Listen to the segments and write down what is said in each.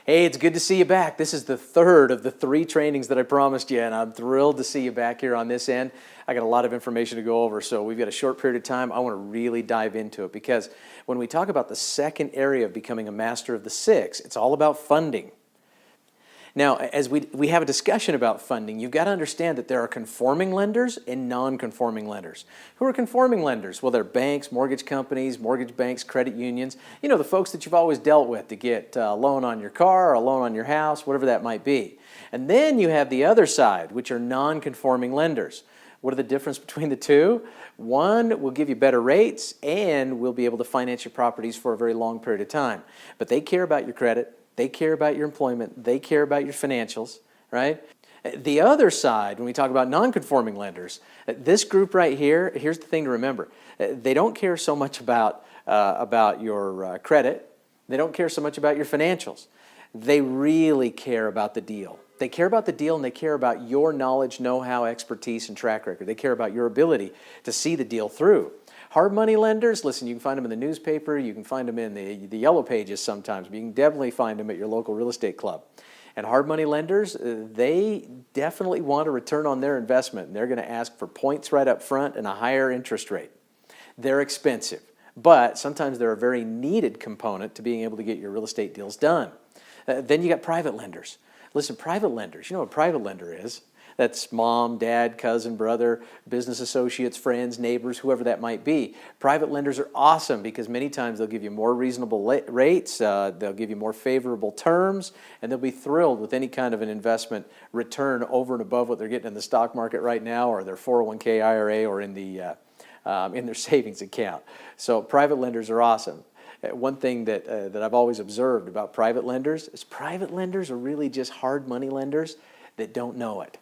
Hey, it's good to see you back. This is the third of the 3 trainings that I promised you, and I'm thrilled to see you back here on this end. I got a lot of information to go over, so we've got a short period of time. I want to really dive into it because when we talk about the second area of becoming a master of the 6, it's all about funding. Now, as we have a discussion about funding, you've got to understand that there are conforming lenders and non-conforming lenders. Who are conforming lenders? Well, they're banks, mortgage companies, mortgage banks, credit unions. You know, the folks that you've always dealt with to get a loan on your car or a loan on your house, whatever that might be. And then you have the other side, which are non-conforming lenders. What are the difference between the two? One will give you better rates and will be able to finance your properties for a very long period of time. But they care about your credit. They care about your employment. They care about your financials, right? The other side, when we talk about non-conforming lenders, this group right here, here's the thing to remember. They don't care so much about your credit. They don't care so much about your financials. They really care about the deal. They care about the deal and they care about your knowledge, know-how, expertise, and track record. They care about your ability to see the deal through. Hard money lenders, listen, you can find them in the newspaper, you can find them in the yellow pages sometimes, but you can definitely find them at your local real estate club. And hard money lenders, they definitely want a return on their investment, and they're going to ask for points right up front and a higher interest rate. They're expensive, but sometimes they're a very needed component to being able to get your real estate deals done. Then you got private lenders. Listen, private lenders, you know what a private lender is? That's mom, dad, cousin, brother, business associates, friends, neighbors, whoever that might be. Private lenders are awesome because many times they'll give you more reasonable rates, they'll give you more favorable terms, and they'll be thrilled with any kind of an investment return over and above what they're getting in the stock market right now or their 401k IRA or in their savings account. So private lenders are awesome. One thing that I've always observed about private lenders is private lenders are really just hard money lenders that don't know it.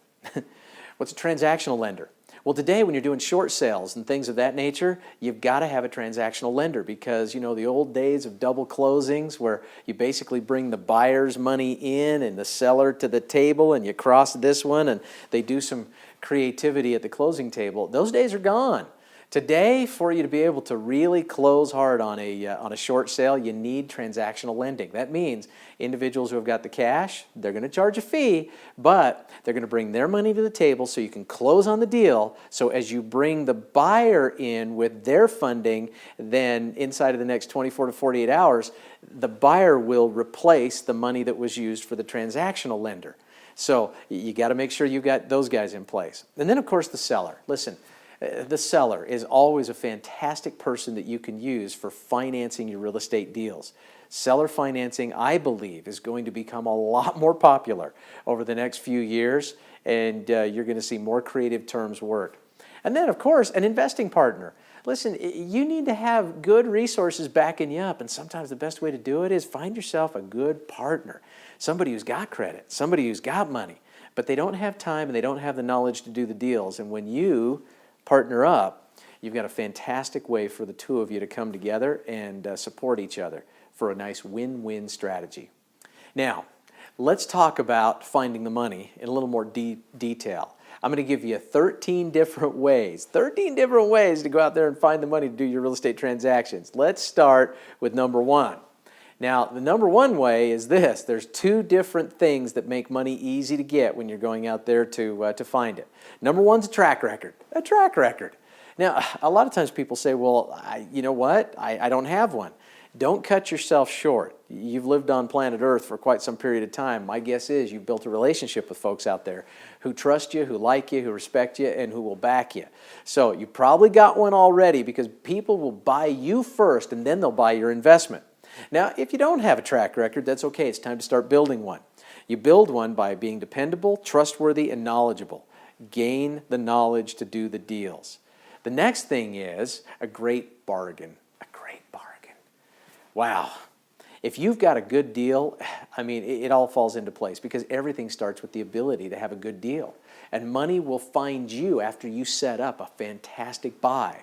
What's a transactional lender? Well, today when you're doing short sales and things of that nature, you've got to have a transactional lender because, you know, the old days of double closings where you basically bring the buyer's money in and the seller to the table and you cross this one and they do some creativity at the closing table, those days are gone. Today, for you to be able to really close hard on a short sale, you need transactional lending. That means individuals who have got the cash, they're going to charge a fee, but they're going to bring their money to the table so you can close on the deal. So as you bring the buyer in with their funding, then inside of the next 24 to 48 hours, the buyer will replace the money that was used for the transactional lender. So you got to make sure you've got those guys in place. And then, of course, the seller. Listen. The seller is always a fantastic person that you can use for financing your real estate deals. Seller financing, I believe, is going to become a lot more popular over the next few years, and you're going to see more creative terms work. And then, of course, an investing partner. Listen, you need to have good resources backing you up, and sometimes the best way to do it is find yourself a good partner, somebody who's got credit, somebody who's got money, but they don't have time and they don't have the knowledge to do the deals. And when you partner up, you've got a fantastic way for the two of you to come together and support each other for a nice win-win strategy. Now, let's talk about finding the money in a little more detail. I'm going to give you 13 different ways to go out there and find the money to do your real estate transactions. Let's start with number 1. Now, the number 1 way is this. There's 2 different things that make money easy to get when you're going out there to find it. Number 1's a track record. A track record. Now, a lot of times people say, well, you know what? I don't have one. Don't cut yourself short. You've lived on planet Earth for quite some period of time. My guess is you've built a relationship with folks out there who trust you, who like you, who respect you, and who will back you. So you probably got one already because people will buy you first and then they'll buy your investment. Now, if you don't have a track record, that's okay. It's time to start building one. You build one by being dependable, trustworthy, and knowledgeable. Gain the knowledge to do the deals. The next thing is a great bargain. A great bargain. Wow. If you've got a good deal, I mean, it all falls into place because everything starts with the ability to have a good deal. And money will find you after you set up a fantastic buy.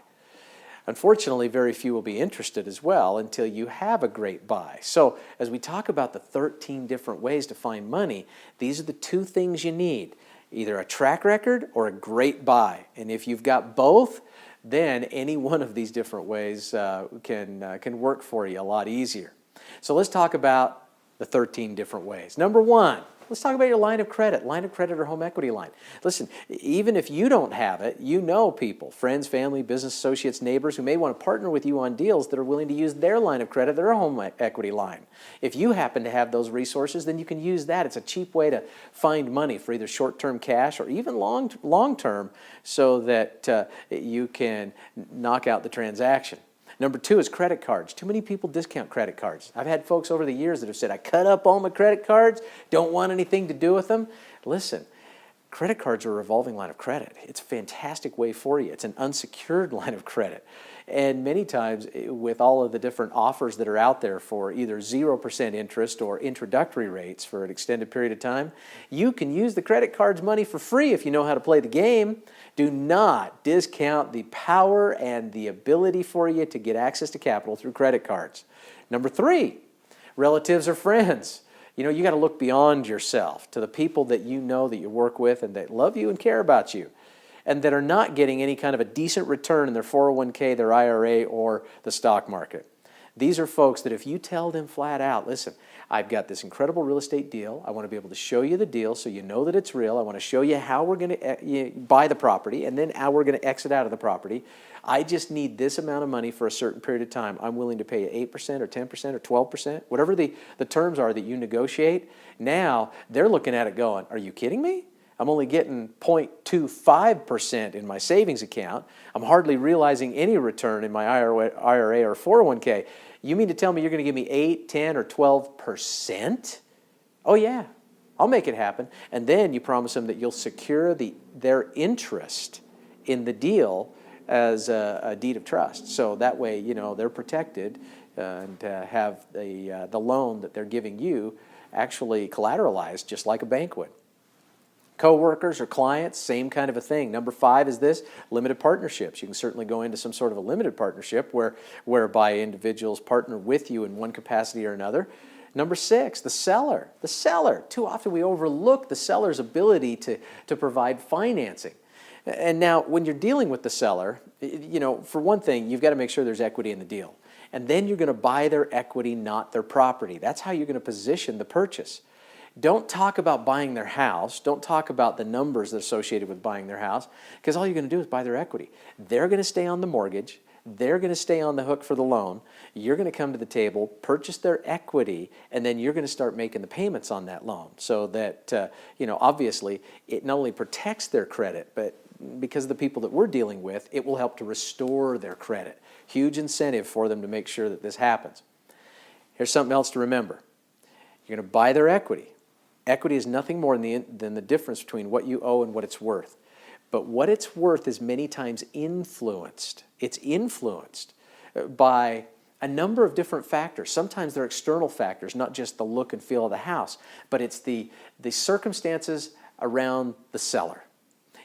Unfortunately, very few will be interested as well until you have a great buy. So as we talk about the 13 different ways to find money, these are the 2 things you need, either a track record or a great buy. And if you've got both, then any one of these different ways can work for you a lot easier. So let's talk about the 13 different ways. Number one, let's talk about your line of credit or home equity line. Listen, even if you don't have it, you know people, friends, family, business associates, neighbors who may want to partner with you on deals that are willing to use their line of credit, their home equity line. If you happen to have those resources, then you can use that. It's a cheap way to find money for either short-term cash or even long-term so that you can knock out the transaction. Number two is credit cards. Too many people discount credit cards. I've had folks over the years that have said, I cut up all my credit cards, don't want anything to do with them. Listen, credit cards are a revolving line of credit. It's a fantastic way for you. It's an unsecured line of credit. And many times with all of the different offers that are out there for either 0% interest or introductory rates for an extended period of time, you can use the credit card's money for free if you know how to play the game. Do not discount the power and the ability for you to get access to capital through credit cards. Number three, relatives or friends. You know, you got to look beyond yourself to the people that you know that you work with and that love you and care about you and that are not getting any kind of a decent return in their 401k, their IRA, or the stock market. These are folks that if you tell them flat out, listen, I've got this incredible real estate deal. I want to be able to show you the deal so you know that it's real. I want to show you how we're going to buy the property and then how we're going to exit out of the property. I just need this amount of money for a certain period of time. I'm willing to pay you 8% or 10% or 12%, whatever the terms are that you negotiate. Now they're looking at it going, are you kidding me? I'm only getting 0.25% in my savings account. I'm hardly realizing any return in my IRA or 401k. You mean to tell me you're going to give me 8, 10, or 12%? Oh yeah, I'll make it happen. And then you promise them that you'll secure their interest in the deal as a deed of trust. So that way, you know, they're protected and have the loan that they're giving you actually collateralized just like a bank would. Co-workers or clients, same kind of a thing. Number five is this, limited partnerships. You can certainly go into some sort of a limited partnership whereby individuals partner with you in one capacity or another. Number six, the seller. The seller. Too often we overlook the seller's ability to provide financing. And now when you're dealing with the seller, you know, for one thing, you've got to make sure there's equity in the deal. And then you're going to buy their equity, not their property. That's how you're going to position the purchase. Don't talk about buying their house. Don't talk about the numbers that are associated with buying their house, because all you're going to do is buy their equity. They're going to stay on the mortgage. They're going to stay on the hook for the loan. You're going to come to the table, purchase their equity, and then you're going to start making the payments on that loan so that, you know, obviously it not only protects their credit, but because of the people that we're dealing with, it will help to restore their credit. Huge incentive for them to make sure that this happens. Here's something else to remember. You're going to buy their equity. Equity is nothing more than the difference between what you owe and what it's worth. But what it's worth is many times influenced. It's influenced by a number of different factors. Sometimes they're external factors, not just the look and feel of the house, but it's the circumstances around the seller.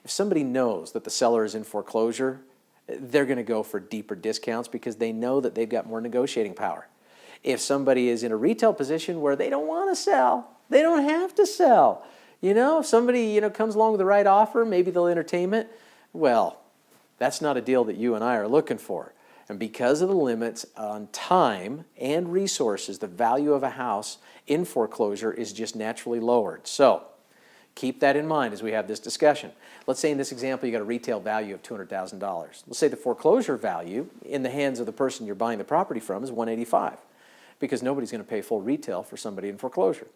If somebody knows that the seller is in foreclosure, they're going to go for deeper discounts because they know that they've got more negotiating power. If somebody is in a retail position where they don't want to sell, they don't have to sell. You know, if somebody, you know, comes along with the right offer, maybe they'll entertain it. Well, that's not a deal that you and I are looking for. And because of the limits on time and resources, the value of a house in foreclosure is just naturally lowered. So keep that in mind as we have this discussion. Let's say in this example you got a retail value of $200,000. Let's say the foreclosure value in the hands of the person you're buying the property from is $185,000 because nobody's going to pay full retail for somebody in foreclosure.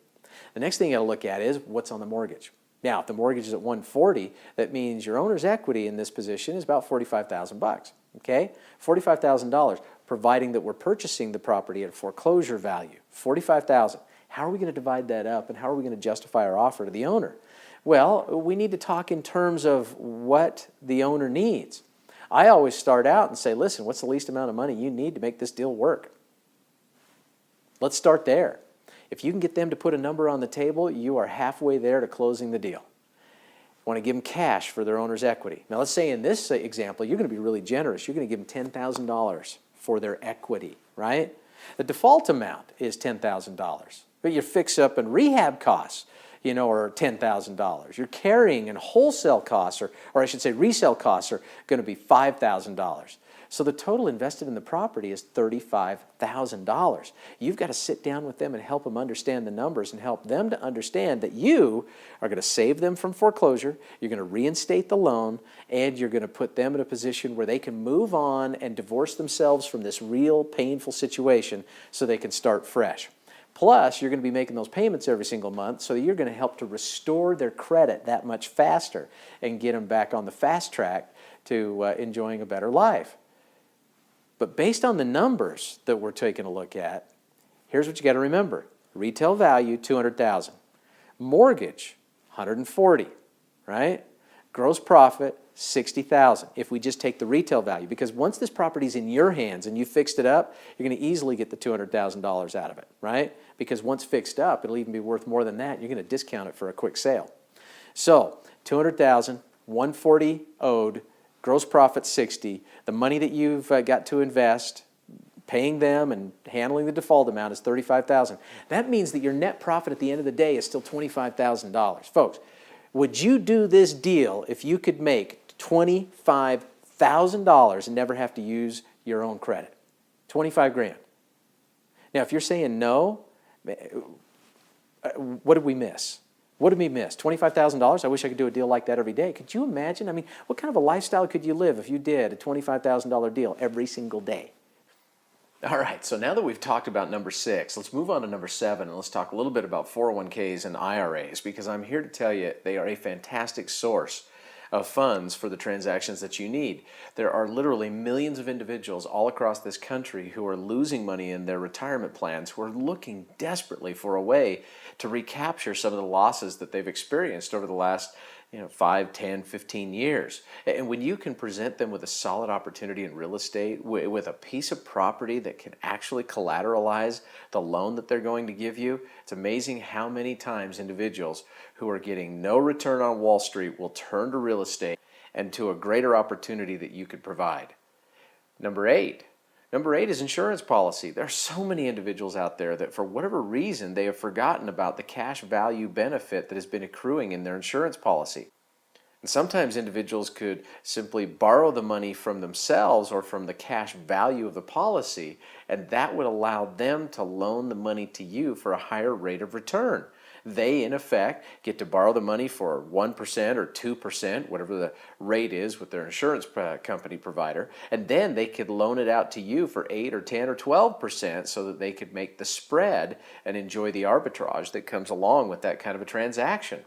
The next thing you got to look at is what's on the mortgage. Now, if the mortgage is at $140,000, that means your owner's equity in this position is about $45,000. Okay, $45,000, providing that we're purchasing the property at a foreclosure value, $45,000. How are we going to divide that up, and how are we going to justify our offer to the owner? Well, we need to talk in terms of what the owner needs. I always start out and say, listen, what's the least amount of money you need to make this deal work? Let's start there. If you can get them to put a number on the table, you are halfway there to closing the deal. Want to give them cash for their owner's equity. Now let's say in this example, you're going to be really generous. You're going to give them $10,000 for their equity, right? The default amount is $10,000. But your fix-up and rehab costs, you know, are $10,000. Your carrying and wholesale costs, or I should say resale costs, are going to be $5,000. So the total invested in the property is $35,000. You've got to sit down with them and help them understand the numbers and help them to understand that you are going to save them from foreclosure, you're going to reinstate the loan, and you're going to put them in a position where they can move on and divorce themselves from this real painful situation so they can start fresh. Plus, you're going to be making those payments every single month, so you're going to help to restore their credit that much faster and get them back on the fast track to enjoying a better life. But based on the numbers that we're taking a look at, here's what you got to remember. Retail value, $200,000. Mortgage, $140,000, right? Gross profit, $60,000 if we just take the retail value, because once this property's in your hands and you fixed it up, you're going to easily get the $200,000 out of it, right? Because once fixed up, it'll even be worth more than that. You're going to discount it for a quick sale. So $200,000, $140,000 owed, gross profit $60,000. The money that you've got to invest, paying them and handling the default amount is $35,000. That means that your net profit at the end of the day is still $25,000. Folks, would you do this deal if you could make $25,000 and never have to use your own credit? 25 grand. Now, if you're saying no, what did we miss? What did we miss? $25,000? I wish I could do a deal like that every day. Could you imagine? I mean, what kind of a lifestyle could you live if you did a $25,000 deal every single day? All right, so now that we've talked about number 6, let's move on to number 7, and let's talk a little bit about 401ks and IRAs, because I'm here to tell you they are a fantastic source of funds for the transactions that you need. There are literally millions of individuals all across this country who are losing money in their retirement plans, who are looking desperately for a way to recapture some of the losses that they've experienced over the last 5, 10, 15 years. And when you can present them with a solid opportunity in real estate, with a piece of property that can actually collateralize the loan that they're going to give you, it's amazing how many times individuals who are getting no return on Wall Street will turn to real estate and to a greater opportunity that you could provide. Number 8. Number 8 is insurance policy. There are so many individuals out there that for whatever reason they have forgotten about the cash value benefit that has been accruing in their insurance policy. And sometimes individuals could simply borrow the money from themselves or from the cash value of the policy, and that would allow them to loan the money to you for a higher rate of return. They, in effect, get to borrow the money for 1% or 2%, whatever the rate is with their insurance company provider, and then they could loan it out to you for 8 or 10 or 12% so that they could make the spread and enjoy the arbitrage that comes along with that kind of a transaction.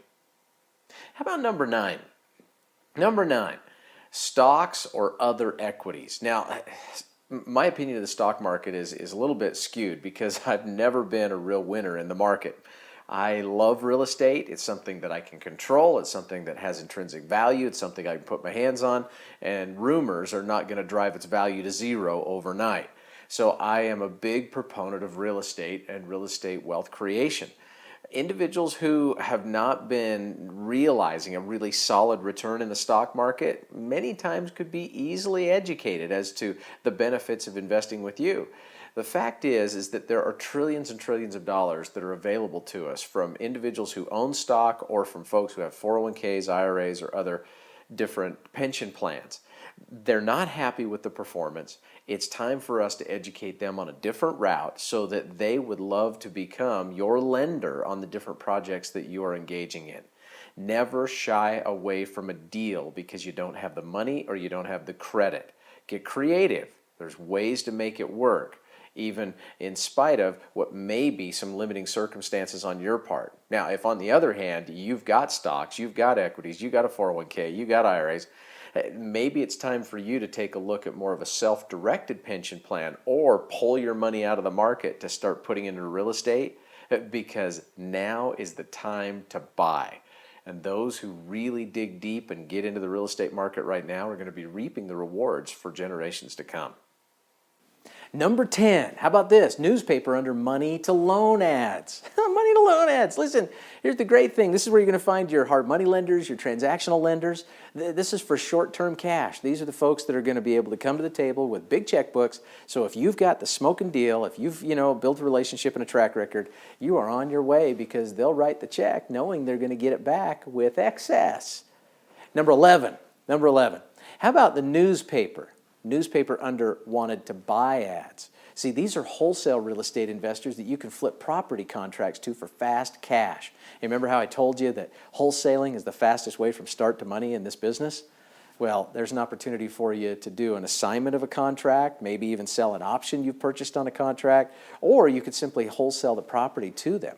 How about number 9? Number 9, stocks or other equities. Now, my opinion of the stock market is a little bit skewed because I've never been a real winner in the market. I love real estate. It's something that I can control. It's something that has intrinsic value. It's something I can put my hands on, and rumors are not going to drive its value to zero overnight. So I am a big proponent of real estate and real estate wealth creation. Individuals who have not been realizing a really solid return in the stock market many times could be easily educated as to the benefits of investing with you. The fact is that there are trillions and trillions of dollars that are available to us from individuals who own stock or from folks who have 401ks, IRAs, or other different pension plans. They're not happy with the performance. It's time for us to educate them on a different route so that they would love to become your lender on the different projects that you are engaging in. Never shy away from a deal because you don't have the money or you don't have the credit. Get creative. There's ways to make it work, even in spite of what may be some limiting circumstances on your part. Now, if on the other hand, you've got stocks, you've got equities, you've got a 401k, you've got IRAs, maybe it's time for you to take a look at more of a self-directed pension plan or pull your money out of the market to start putting it into real estate, because now is the time to buy. And those who really dig deep and get into the real estate market right now are going to be reaping the rewards for generations to come. Number 10, how about this? Newspaper under money to loan ads. Money to loan ads. Listen, here's the great thing. This is where you're going to find your hard money lenders, your transactional lenders. This is for short-term cash. These are the folks that are going to be able to come to the table with big checkbooks. So if you've got the smoking deal, if you've built a relationship and a track record, you are on your way because they'll write the check knowing they're going to get it back with excess. Number 11. How about the newspaper? Newspaper under wanted to buy ads. See, these are wholesale real estate investors that you can flip property contracts to for fast cash. And remember how I told you that wholesaling is the fastest way from start to money in this business? Well, there's an opportunity for you to do an assignment of a contract, maybe even sell an option you've purchased on a contract, or you could simply wholesale the property to them.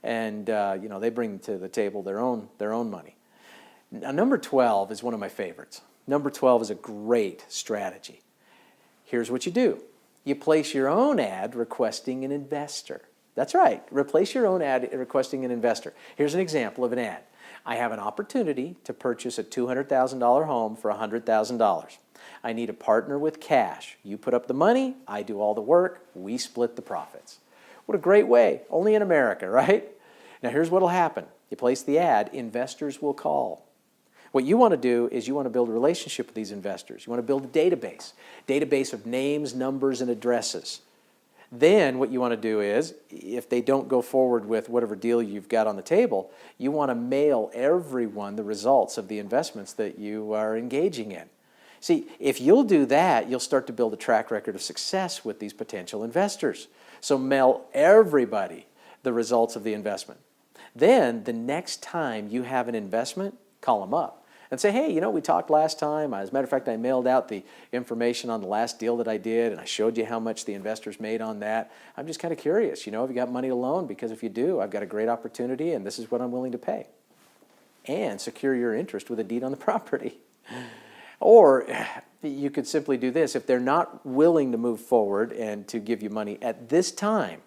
And they bring to the table their own money. Now, number 12 is one of my favorites. Number 12 is a great strategy. Here's what you do. You place your own ad requesting an investor. That's right, replace your own ad requesting an investor. Here's an example of an ad. I have an opportunity to purchase a $200,000 home for $100,000. I need a partner with cash. You put up the money, I do all the work, we split the profits. What a great way, only in America, right? Now here's what will happen. You place the ad, investors will call. What you want to do is you want to build a relationship with these investors. You want to build a database of names, numbers, and addresses. Then what you want to do is, if they don't go forward with whatever deal you've got on the table, you want to mail everyone the results of the investments that you are engaging in. See, if you'll do that, you'll start to build a track record of success with these potential investors. So mail everybody the results of the investment. Then the next time you have an investment, call them up and say, hey, we talked last time. As a matter of fact, I mailed out the information on the last deal that I did, and I showed you how much the investors made on that. I'm just kind of curious, have you got money to loan? Because if you do, I've got a great opportunity, and this is what I'm willing to pay. And secure your interest with a deed on the property. Or you could simply do this. If they're not willing to move forward and to give you money at this time,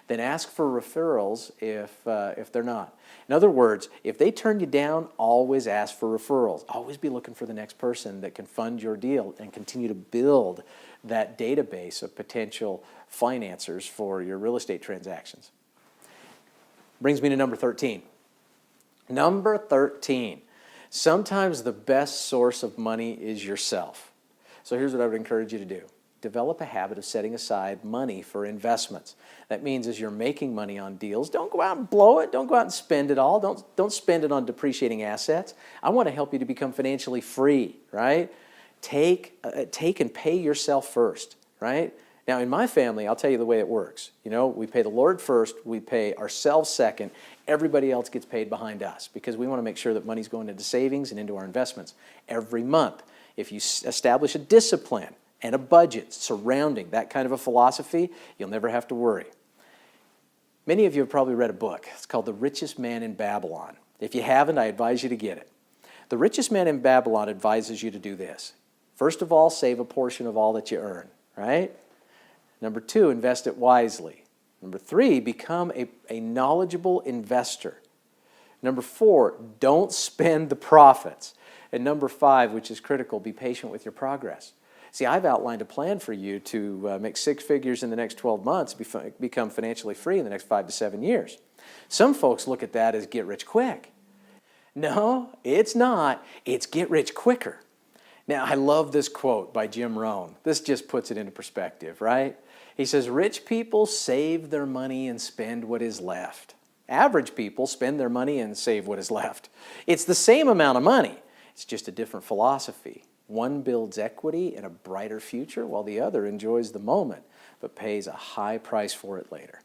then ask for referrals if they're not. In other words, if they turn you down, always ask for referrals. Always be looking for the next person that can fund your deal and continue to build that database of potential financiers for your real estate transactions. Brings me to number 13. Number 13. Sometimes the best source of money is yourself. So here's what I would encourage you to do. Develop a habit of setting aside money for investments. That means as you're making money on deals, don't go out and blow it. Don't go out and spend it all. Don't spend it on depreciating assets. I want to help you to become financially free, right? Take and pay yourself first, right? Now, in my family, I'll tell you the way it works. We pay the Lord first. We pay ourselves second. Everybody else gets paid behind us because we want to make sure that money's going into savings and into our investments every month. If you establish a discipline and a budget surrounding that kind of a philosophy, you'll never have to worry. Many of you have probably read a book. It's called The Richest Man in Babylon. If you haven't, I advise you to get it. The Richest Man in Babylon advises you to do this. First of all, save a portion of all that you earn, right? Number 2, invest it wisely. Number 3, become a knowledgeable investor. Number 4, don't spend the profits. And number 5, which is critical, be patient with your progress. See, I've outlined a plan for you to make 6 figures in the next 12 months, become financially free in the next 5 to 7 years. Some folks look at that as get rich quick. No, it's not. It's get rich quicker. Now, I love this quote by Jim Rohn. This just puts it into perspective, right? He says, rich people save their money and spend what is left. Average people spend their money and save what is left. It's the same amount of money. It's just a different philosophy. One builds equity in a brighter future while the other enjoys the moment but pays a high price for it later.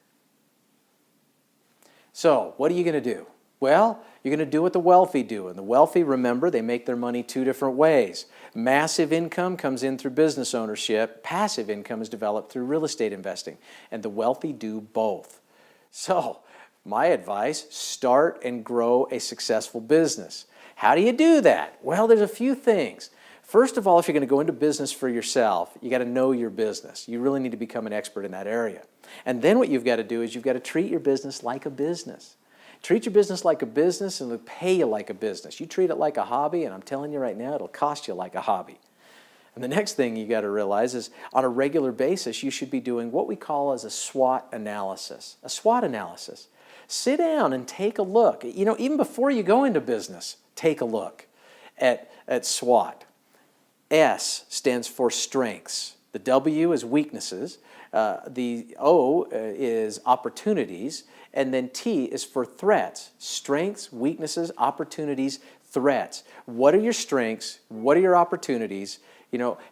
So, what are you going to do? Well, you're going to do what the wealthy do. And the wealthy, remember, they make their money 2 different ways. Massive income comes in through business ownership. Passive income is developed through real estate investing. And the wealthy do both. So, my advice, start and grow a successful business. How do you do that? Well, there's a few things. First of all, if you're going to go into business for yourself, you got to know your business. You really need to become an expert in that area. And then what you've got to do is you've got to treat your business like a business. Treat your business like a business and it'll pay you like a business. You treat it like a hobby, and I'm telling you right now, it'll cost you like a hobby. And the next thing you got to realize is on a regular basis, you should be doing what we call as a SWOT analysis. A SWOT analysis. Sit down and take a look. Even before you go into business, take a look at SWOT. S stands for strengths. The W is weaknesses. The O is opportunities. And then T is for threats. Strengths, weaknesses, opportunities, threats. What are your strengths? What are your opportunities?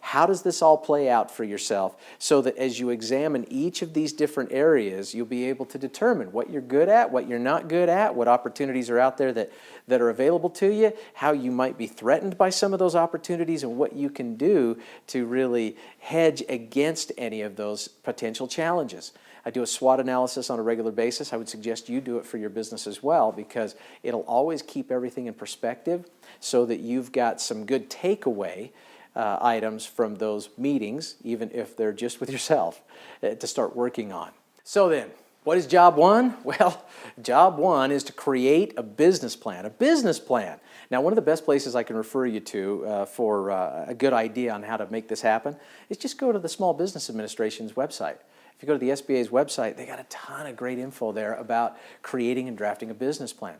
How does this all play out for yourself so that as you examine each of these different areas, you'll be able to determine what you're good at, what you're not good at, what opportunities are out there that are available to you, how you might be threatened by some of those opportunities, and what you can do to really hedge against any of those potential challenges. I do a SWOT analysis on a regular basis. I would suggest you do it for your business as well, because it'll always keep everything in perspective so that you've got some good takeaway items from those meetings, even if they're just with yourself, to start working on. So then, what is job one? Well, job one is to create a business plan. A business plan. Now, one of the best places I can refer you to for a good idea on how to make this happen is just go to the Small Business Administration's website. If you go to the SBA's website, they got a ton of great info there about creating and drafting a business plan.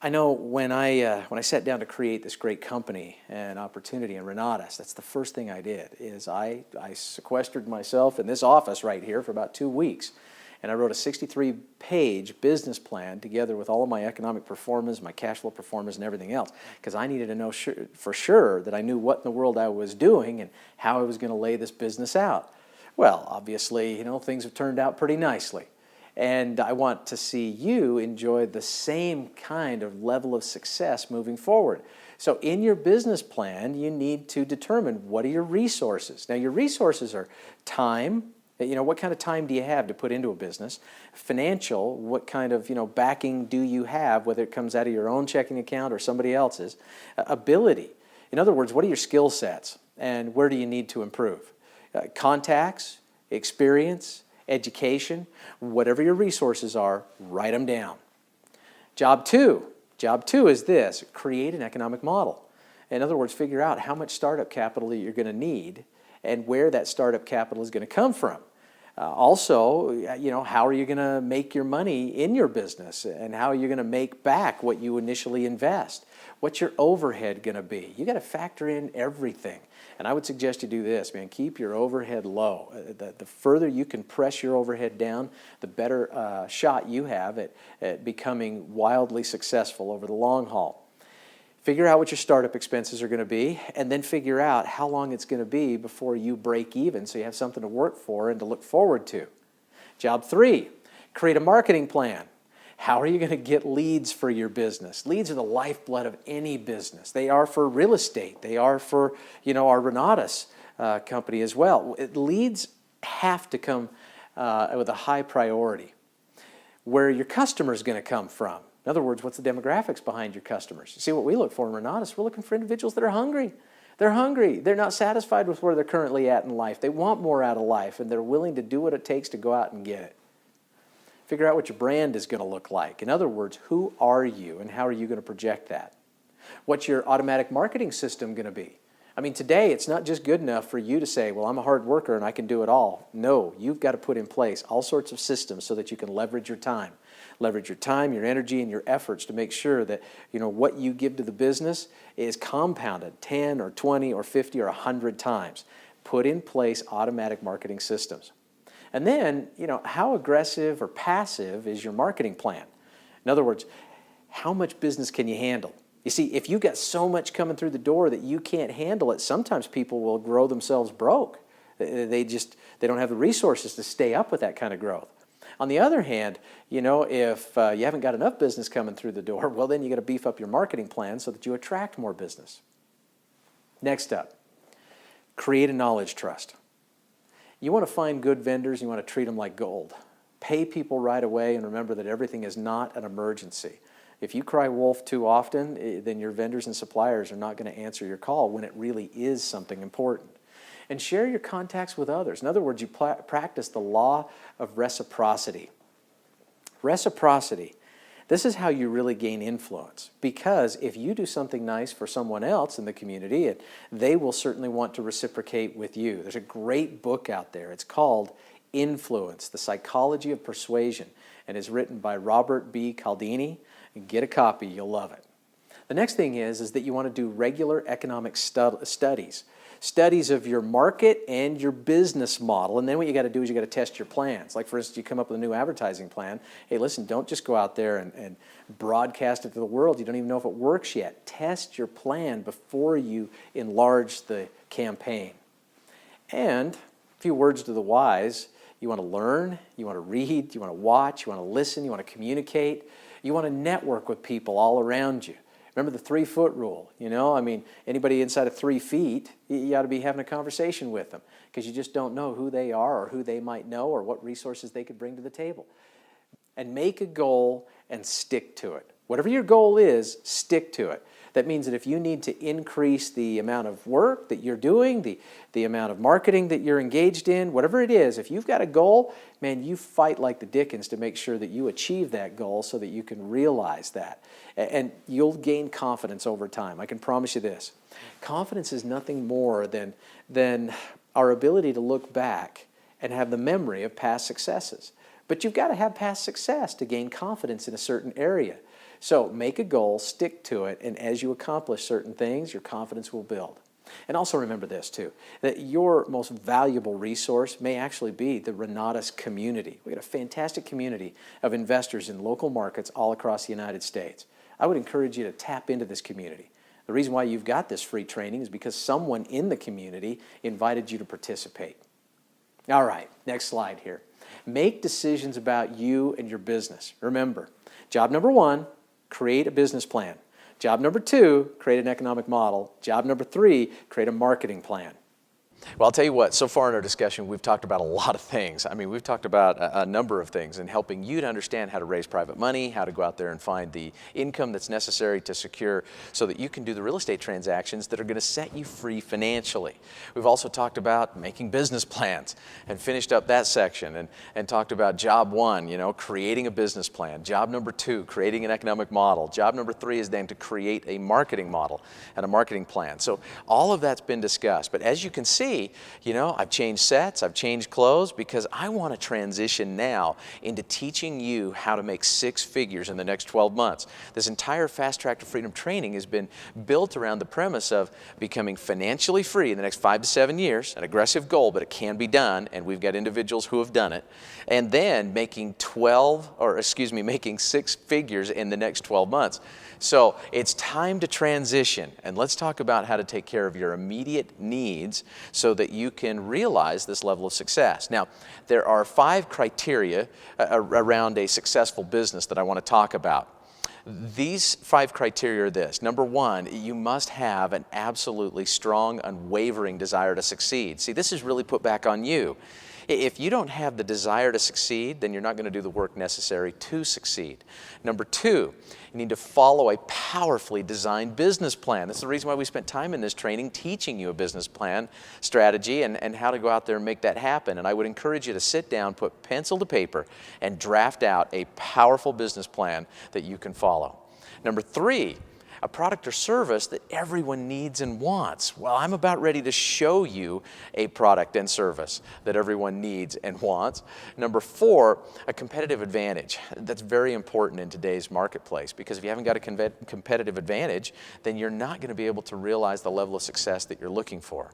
I know when I sat down to create this great company and opportunity in Renatus, that's the first thing I did, is I sequestered myself in this office right here for about 2 weeks. And I wrote a 63-page business plan together with all of my economic performance, my cash flow performance, and everything else, because I needed to know for sure that I knew what in the world I was doing and how I was going to lay this business out. Well, obviously, things have turned out pretty nicely. And I want to see you enjoy the same kind of level of success moving forward. So in your business plan, you need to determine what are your resources. Now, your resources are time. What kind of time do you have to put into a business? Financial, what kind of backing do you have, whether it comes out of your own checking account or somebody else's? Ability. In other words, what are your skill sets and where do you need to improve? Contacts, experience, education, whatever your resources are, write them down. Job two is this: create an economic model. In other words, figure out how much startup capital that you're going to need and where that startup capital is going to come from. Also, how are you going to make your money in your business, and how are you going to make back what you initially invest? What's your overhead going to be? You got to factor in everything. And I would suggest you do this, man. Keep your overhead low. The further you can press your overhead down, the better shot you have at becoming wildly successful over the long haul. Figure out what your startup expenses are going to be, and then figure out how long it's going to be before you break even, so you have something to work for and to look forward to. Job three, create a marketing plan. How are you going to get leads for your business? Leads are the lifeblood of any business. They are for real estate. They are for, our Renatus company as well. Leads have to come with a high priority. Where your customer is going to come from. In other words, what's the demographics behind your customers? You see, what we look for in Renatus, we're looking for individuals that are hungry. They're hungry. They're not satisfied with where they're currently at in life. They want more out of life, and they're willing to do what it takes to go out and get it. Figure out what your brand is going to look like. In other words, who are you and how are you going to project that? What's your automatic marketing system going to be? I mean, today it's not just good enough for you to say, well, I'm a hard worker and I can do it all. No, you've got to put in place all sorts of systems so that you can leverage your time. Leverage your time, your energy, and your efforts to make sure that what you give to the business is compounded 10 or 20 or 50 or 100 times. Put in place automatic marketing systems. And then, how aggressive or passive is your marketing plan? In other words, how much business can you handle? You see, if you've got so much coming through the door that you can't handle it, sometimes people will grow themselves broke. They don't have the resources to stay up with that kind of growth. On the other hand, if you haven't got enough business coming through the door, well, then you got to beef up your marketing plan so that you attract more business. Next up, create a knowledge trust. You want to find good vendors, you want to treat them like gold. Pay people right away, and remember that everything is not an emergency. If you cry wolf too often, then your vendors and suppliers are not going to answer your call when it really is something important. And share your contacts with others. In other words, you practice the law of reciprocity. Reciprocity. This is how you really gain influence, because if you do something nice for someone else in the community, they will certainly want to reciprocate with you. There's a great book out there. It's called Influence, The Psychology of Persuasion, and is written by Robert B. Cialdini. Get a copy, you'll love it. The next thing is that you want to do regular economic studies. studies of your market and your business model. And then what you got to do is you got to test your plans. Like, for instance, you come up with a new advertising plan. Hey, listen, don't just go out there and broadcast it to the world. You don't even know if it works yet. Test your plan before you enlarge the campaign. And a few words to the wise. You want to learn, you want to read, you want to watch, you want to listen, you want to communicate, you want to network with people all around you. Remember the 3-foot rule, you know? I mean, anybody inside of 3 feet, you ought to be having a conversation with them because you just don't know who they are or who they might know or what resources they could bring to the table. And make a goal and stick to it. Whatever your goal is, stick to it. That means that if you need to increase the amount of work that you're doing, the amount of marketing that you're engaged in, whatever it is, if you've got a goal, man, you fight like the dickens to make sure that you achieve that goal so that you can realize that. And you'll gain confidence over time. I can promise you this. Confidence is nothing more than our ability to look back and have the memory of past successes. But you've got to have past success to gain confidence in a certain area. So make a goal, stick to it, and as you accomplish certain things, your confidence will build. And also remember this too, that your most valuable resource may actually be the Renatus community. We've got a fantastic community of investors in local markets all across the United States. I would encourage you to tap into this community. The reason why you've got this free training is because someone in the community invited you to participate. All right, next slide here. Make decisions about you and your business. Remember, job number 1, create a business plan. Job number 2, create an economic model. Job number 3, create a marketing plan. Well, I'll tell you what, so far in our discussion, we've talked about a lot of things. I mean, we've talked about a number of things in helping you to understand how to raise private money, how to go out there and find the income that's necessary to secure so that you can do the real estate transactions that are going to set you free financially. We've also talked about making business plans and finished up that section and talked about job 1, you know, creating a business plan. Job number 2, creating an economic model. Job number 3 is then to create a marketing model and a marketing plan. So all of that's been discussed. But as you can see, you know, I've changed sets, I've changed clothes because I want to transition now into teaching you how to make 6 figures in the next 12 months. This entire Fast Track to Freedom training has been built around the premise of becoming financially free in the next 5 to 7 years, an aggressive goal, but it can be done, and we've got individuals who have done it, and then making 6 figures in the next 12 months. So it's time to transition, and let's talk about how to take care of your immediate needs so that you can realize this level of success. Now, there are 5 criteria around a successful business that I want to talk about. These 5 criteria are this. Number 1, you must have an absolutely strong, unwavering desire to succeed. See, this is really put back on you. If you don't have the desire to succeed, then you're not going to do the work necessary to succeed. Number 2, you need to follow a powerfully designed business plan. That's the reason why we spent time in this training teaching you a business plan, strategy, and how to go out there and make that happen. And I would encourage you to sit down, put pencil to paper, and draft out a powerful business plan that you can follow. Number 3, a product or service that everyone needs and wants. Well, I'm about ready to show you a product and service that everyone needs and wants. Number 4, a competitive advantage. That's very important in today's marketplace because if you haven't got a competitive advantage, then you're not going to be able to realize the level of success that you're looking for.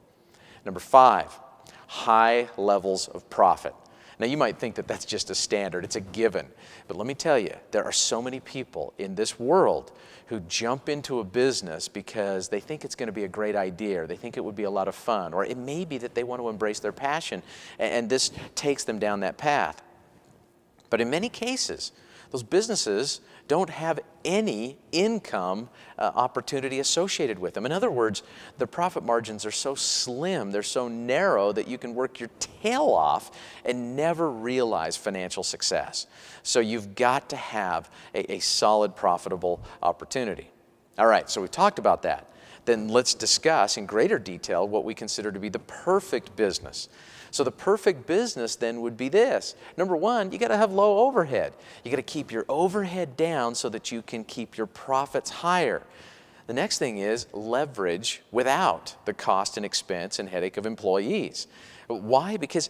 Number 5, high levels of profit. Now, you might think that that's just a standard, it's a given. But let me tell you, there are so many people in this world who jump into a business because they think it's going to be a great idea, or they think it would be a lot of fun, or it may be that they want to embrace their passion, and this takes them down that path. But in many cases, those businesses don't have any income opportunity associated with them. In other words, the profit margins are so slim, they're so narrow that you can work your tail off and never realize financial success. So you've got to have a solid, profitable opportunity. All right, so we've talked about that. Then let's discuss in greater detail what we consider to be the perfect business. So the perfect business then would be this. Number 1, you got to have low overhead. You got to keep your overhead down so that you can keep your profits higher. The next thing is leverage without the cost and expense and headache of employees. Why? Because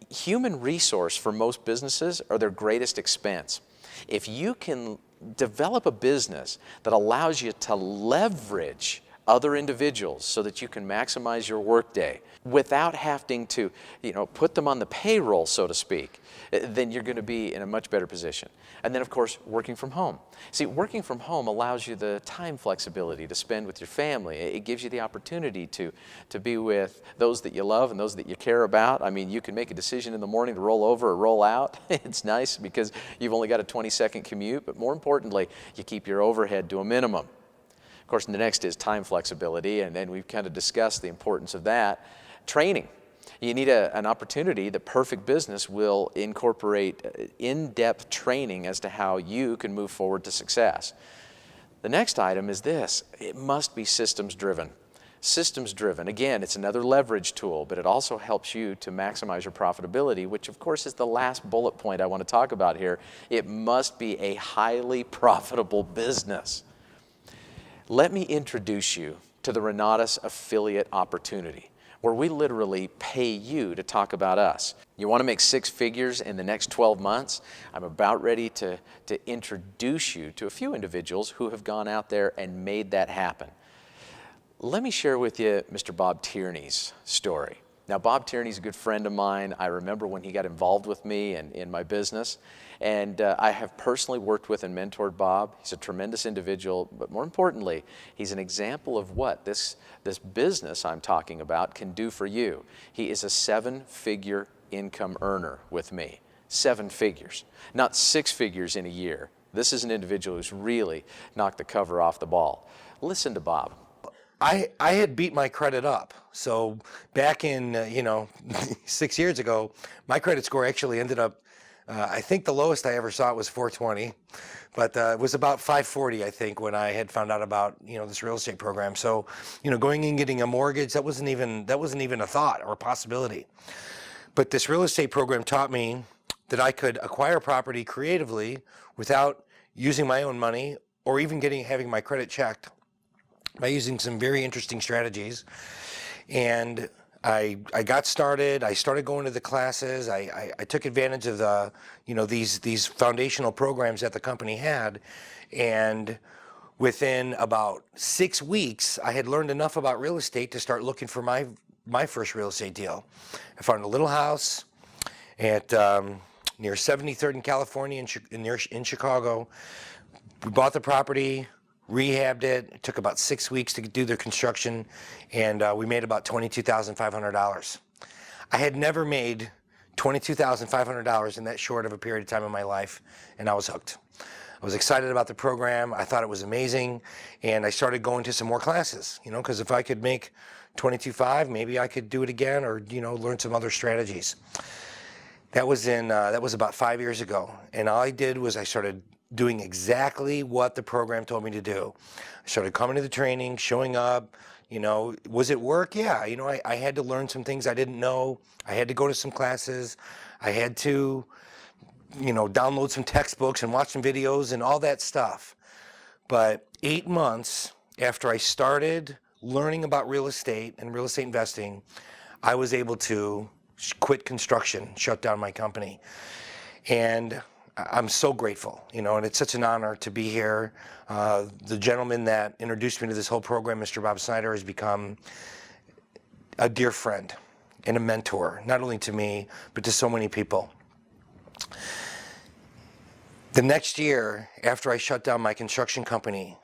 human resource for most businesses are their greatest expense. If you can develop a business that allows you to leverage other individuals so that you can maximize your workday without having to, put them on the payroll, so to speak, then you're going to be in a much better position. And then, of course, working from home. See, working from home allows you the time flexibility to spend with your family. It gives you the opportunity to be with those that you love and those that you care about. I mean, you can make a decision in the morning to roll over or roll out. It's nice because you've only got a 20-second commute, but more importantly, you keep your overhead to a minimum. Of course, the next is time flexibility, and then we've kind of discussed the importance of that. Training. You need an opportunity that Perfect Business will incorporate in-depth training as to how you can move forward to success. The next item is this: it must be systems-driven. Systems-driven, again, it's another leverage tool, but it also helps you to maximize your profitability, which of course is the last bullet point I want to talk about here. It must be a highly profitable business. Let me introduce you to the Renatus affiliate opportunity, where we literally pay you to talk about us. You want to make 6 figures in the next 12 months? I'm about ready to introduce you to a few individuals who have gone out there and made that happen. Let me share with you Mr. Bob Tierney's story. Now, Bob Tierney's a good friend of mine. I remember when he got involved with me and in my business, and I have personally worked with and mentored Bob. He's a tremendous individual, but more importantly, he's an example of what this business I'm talking about can do for you. He is a 7-figure income earner with me. 7 figures, not 6 figures in a year. This is an individual who's really knocked the cover off the ball. Listen to Bob. I had beat my credit up. So back in, 6 years ago, my credit score actually ended up, I think the lowest I ever saw it was 420, but it was about 540, I think, when I had found out about, this real estate program. So, going and getting a mortgage, that wasn't even a thought or a possibility. But this real estate program taught me that I could acquire property creatively without using my own money or even having my credit checked, by using some very interesting strategies. And I got started. I started going to the classes. I took advantage of the, these foundational programs that the company had. And within about 6 weeks, I had learned enough about real estate to start looking for my first real estate deal. I found a little house at near 73rd in California in Chicago. We bought the property, rehabbed it. It took about 6 weeks to do the construction, and we made about $22,500. I had never made $22,500 in that short of a period of time in my life, and I was hooked. I was excited about the program. I thought it was amazing, and I started going to some more classes, because if I could make $22,500, maybe I could do it again or, learn some other strategies. That was about 5 years ago, and all I did was I started doing exactly what the program told me to do. I started coming to the training, showing up. Was it work? Yeah. I had to learn some things I didn't know. I had to go to some classes. I had to, download some textbooks and watch some videos and all that stuff. But 8 months after I started learning about real estate and real estate investing, I was able to quit construction, shut down my company. And I'm so grateful, and it's such an honor to be here. The gentleman that introduced me to this whole program, Mr. Bob Snyder, has become a dear friend and a mentor, not only to me, but to so many people. The next year, after I shut down my construction company,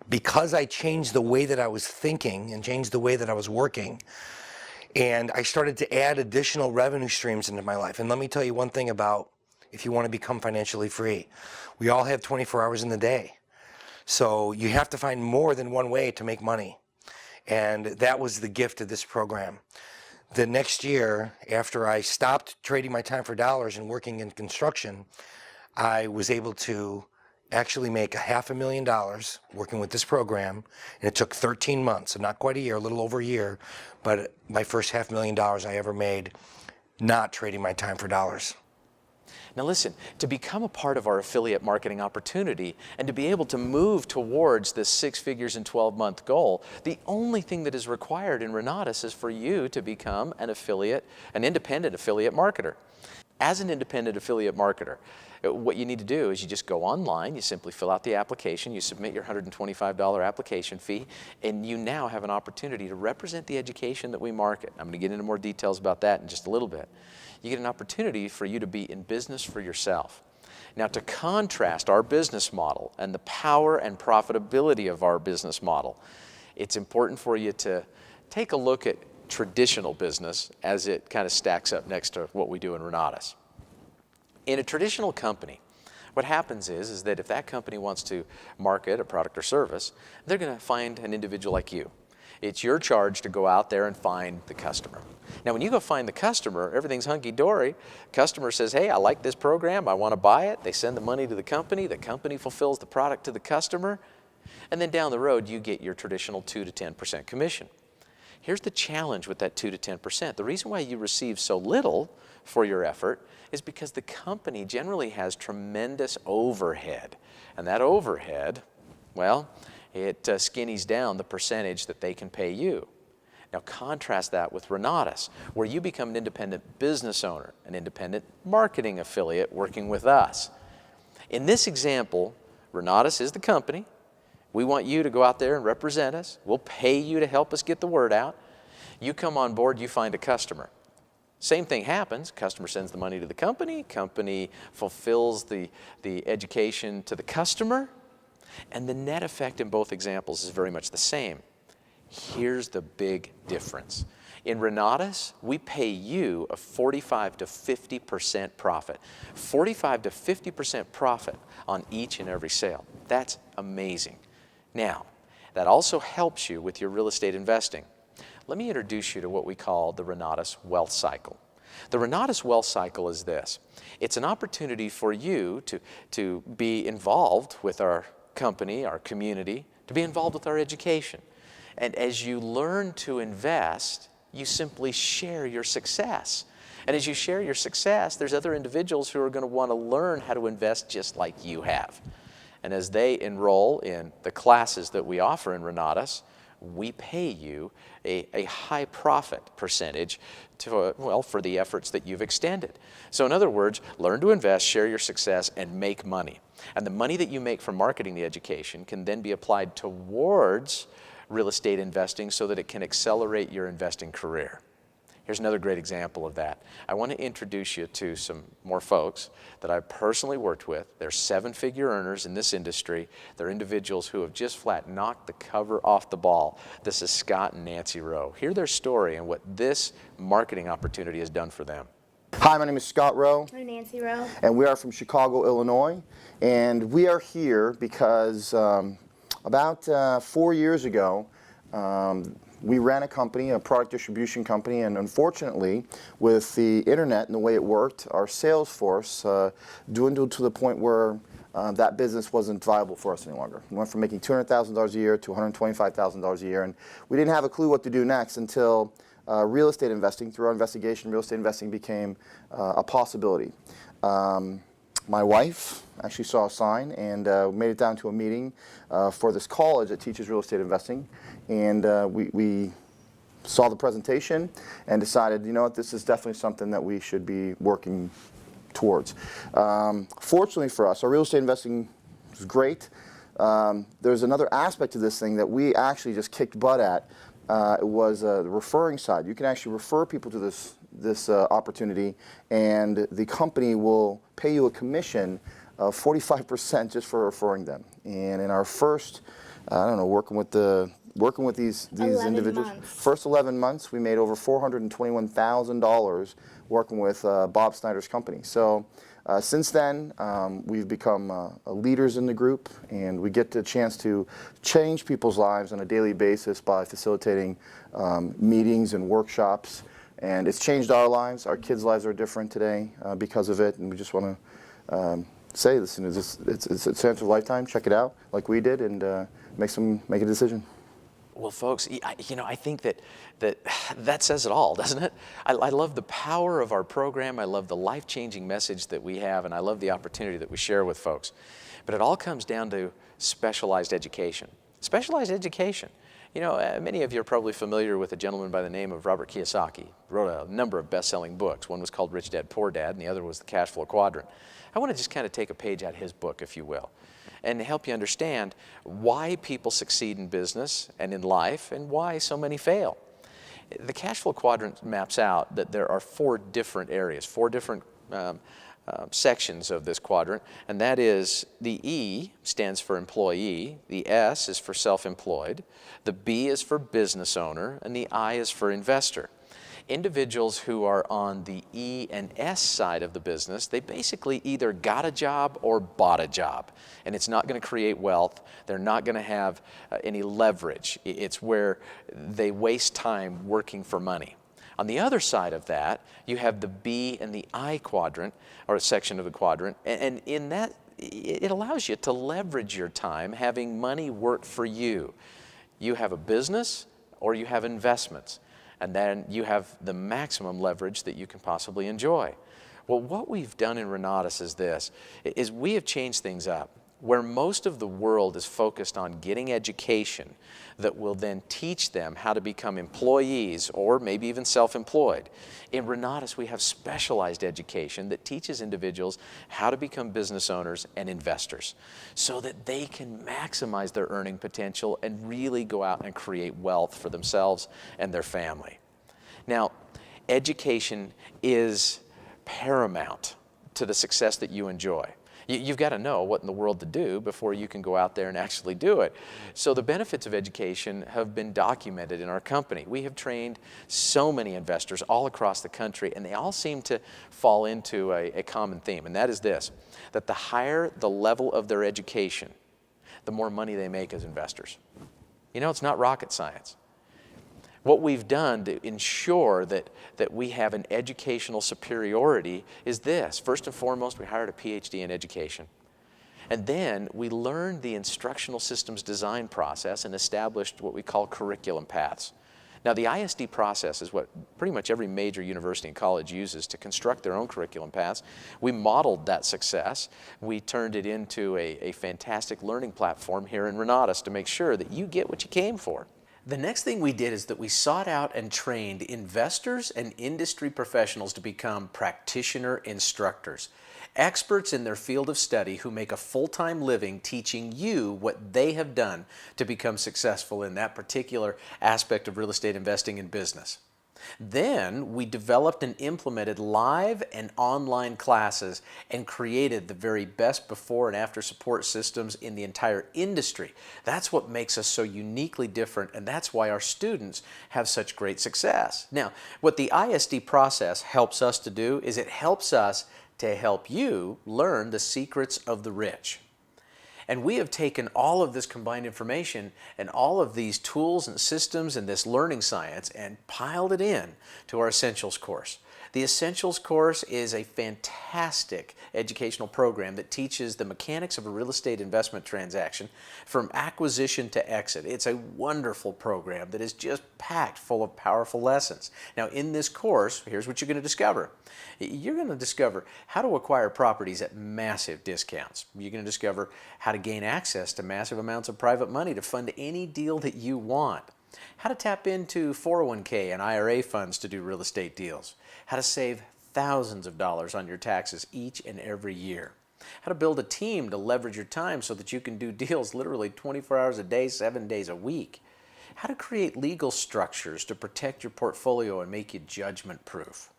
because I changed the way that I was thinking and changed the way that I was working, and I started to add additional revenue streams into my life. And let me tell you one thing about if you want to become financially free. We all have 24 hours in the day. So you have to find more than one way to make money. And that was the gift of this program. The next year, after I stopped trading my time for dollars and working in construction, I was able to actually make $500,000 working with this program. And it took 13 months, so not quite a year, a little over a year, but my first $500,000 I ever made not trading my time for dollars. Now listen, to become a part of our affiliate marketing opportunity and to be able to move towards this 6 figures and 12-month goal, the only thing that is required in Renatus is for you to become an independent affiliate marketer. As an independent affiliate marketer, what you need to do is you just go online, you simply fill out the application, you submit your $125 application fee, and you now have an opportunity to represent the education that we market. I'm going to get into more details about that in just a little bit. You get an opportunity for you to be in business for yourself. Now, to contrast our business model and the power and profitability of our business model, it's important for you to take a look at traditional business as it kind of stacks up next to what we do in Renatus. In a traditional company, what happens is that if that company wants to market a product or service, they're going to find an individual like you. It's your charge to go out there and find the customer. Now, when you go find the customer, everything's hunky-dory. Customer says, hey, I like this program, I want to buy it. They send the money to the company fulfills the product to the customer, and then down the road, you get your traditional 2 to 10% commission. Here's the challenge with that 2 to 10%. The reason why you receive so little for your effort is because the company generally has tremendous overhead. And that overhead, well, it skinnies down the percentage that they can pay you. Now contrast that with Renatus, where you become an independent business owner, an independent marketing affiliate working with us. In this example, Renatus is the company. We want you to go out there and represent us. We'll pay you to help us get the word out. You come on board, you find a customer. Same thing happens. Customer sends the money to the company. Company fulfills the education to the customer. And the net effect in both examples is very much the same. Here's the big difference. In Renatus, we pay you a 45 to 50% profit. 45 to 50% profit on each and every sale. That's amazing. Now, that also helps you with your real estate investing. Let me introduce you to what we call the Renatus Wealth Cycle. The Renatus Wealth Cycle is this. It's an opportunity for you to be involved with our company, our community, to be involved with our education. And as you learn to invest, you simply share your success. And as you share your success, there's other individuals who are going to want to learn how to invest just like you have. And as they enroll in the classes that we offer in Renatus, we pay you a high profit percentage for the efforts that you've extended. So in other words, learn to invest, share your success, and make money. And the money that you make from marketing the education can then be applied towards real estate investing so that it can accelerate your investing career. Here's another great example of that. I want to introduce you to some more folks that I've personally worked with. They're 7-figure earners in this industry. They're individuals who have just flat knocked the cover off the ball. This is Scott and Nancy Rowe. Hear their story and what this marketing opportunity has done for them. Hi, my name is Scott Rowe. I'm Nancy Rowe. And we are from Chicago, Illinois. And we are here because about 4 years ago, we ran a company, a product distribution company, and unfortunately, with the internet and the way it worked, our sales force dwindled to the point where that business wasn't viable for us any longer. We went from making $200,000 a year to $125,000 a year, and we didn't have a clue what to do next until real estate investing, through our investigation, real estate investing became a possibility. My wife actually saw a sign and made it down to a meeting for this college that teaches real estate investing. And we saw the presentation and decided, you know what, this is definitely something that we should be working towards. Fortunately for us, our real estate investing was great. There's another aspect to this thing that we actually just kicked butt at. It was the referring side. You can actually refer people to this opportunity, and the company will pay you a commission of 45% just for referring them. And in our first, I don't know, working with these individuals, first 11 months, we made over $421,000 working with Bob Snyder's company. So since then, we've become leaders in the group, and we get the chance to change people's lives on a daily basis by facilitating meetings and workshops. And it's changed our lives. Our kids' lives are different today because of it, and we just want to say this. It's a chance of a lifetime. Check it out, like we did, and make a decision. Well, folks, I think that says it all, doesn't it? I love the power of our program. I love the life-changing message that we have, and I love the opportunity that we share with folks. But it all comes down to specialized education. Specialized education. You know, many of you are probably familiar with a gentleman by the name of Robert Kiyosaki. He wrote a number of best-selling books. One was called Rich Dad, Poor Dad, and the other was The Cash Flow Quadrant. I want to just kind of take a page out of his book, if you will, and help you understand why people succeed in business and in life and why so many fail. The Cash Flow Quadrant maps out that there are 4 different areas, 4 different sections of this quadrant, and that is the E stands for employee, the S is for self-employed, the B is for business owner, and the I is for investor. Individuals who are on the E and S side of the business, they basically either got a job or bought a job, and it's not going to create wealth. They're not going to have any leverage. It's where they waste time working for money. On the other side of that, you have the B and the I quadrant, or a section of the quadrant, and in that, it allows you to leverage your time having money work for you. You have a business or you have investments, and then you have the maximum leverage that you can possibly enjoy. Well, what we've done in Renatus is we have changed things up. Where most of the world is focused on getting education that will then teach them how to become employees or maybe even self-employed. In Renatus, we have specialized education that teaches individuals how to become business owners and investors so that they can maximize their earning potential and really go out and create wealth for themselves and their family. Now, education is paramount to the success that you enjoy. You've got to know what in the world to do before you can go out there and actually do it. So the benefits of education have been documented in our company. We have trained so many investors all across the country, and they all seem to fall into a common theme, and that is this, that the higher the level of their education, the more money they make as investors. You know, it's not rocket science. What we've done to ensure that we have an educational superiority is this. First and foremost, we hired a PhD in education. And then we learned the instructional systems design process and established what we call curriculum paths. Now, the ISD process is what pretty much every major university and college uses to construct their own curriculum paths. We modeled that success. We turned it into a fantastic learning platform here in Renatus to make sure that you get what you came for. The next thing we did is that we sought out and trained investors and industry professionals to become practitioner instructors, experts in their field of study who make a full-time living teaching you what they have done to become successful in that particular aspect of real estate investing and business. Then we developed and implemented live and online classes and created the very best before and after support systems in the entire industry. That's what makes us so uniquely different, and that's why our students have such great success. Now, what the ISD process helps us to do is it helps us to help you learn the secrets of the rich. And we have taken all of this combined information and all of these tools and systems and this learning science and piled it in to our Essentials course. The Essentials course is a fantastic educational program that teaches the mechanics of a real estate investment transaction from acquisition to exit. It's a wonderful program that is just packed full of powerful lessons. Now, in this course, here's what you're going to discover. You're going to discover how to acquire properties at massive discounts. You're going to discover how to gain access to massive amounts of private money to fund any deal that you want. How to tap into 401k and IRA funds to do real estate deals. How to save thousands of dollars on your taxes each and every year. How to build a team to leverage your time so that you can do deals literally 24 hours a day, 7 days a week. How to create legal structures to protect your portfolio and make you judgment proof.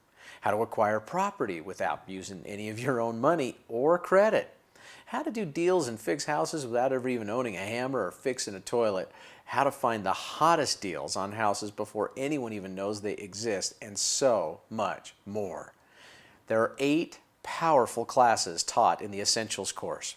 How to acquire property without using any of your own money or credit. How to do deals and fix houses without ever even owning a hammer or fixing a toilet. How to find the hottest deals on houses before anyone even knows they exist, and so much more. There are 8 powerful classes taught in the Essentials course.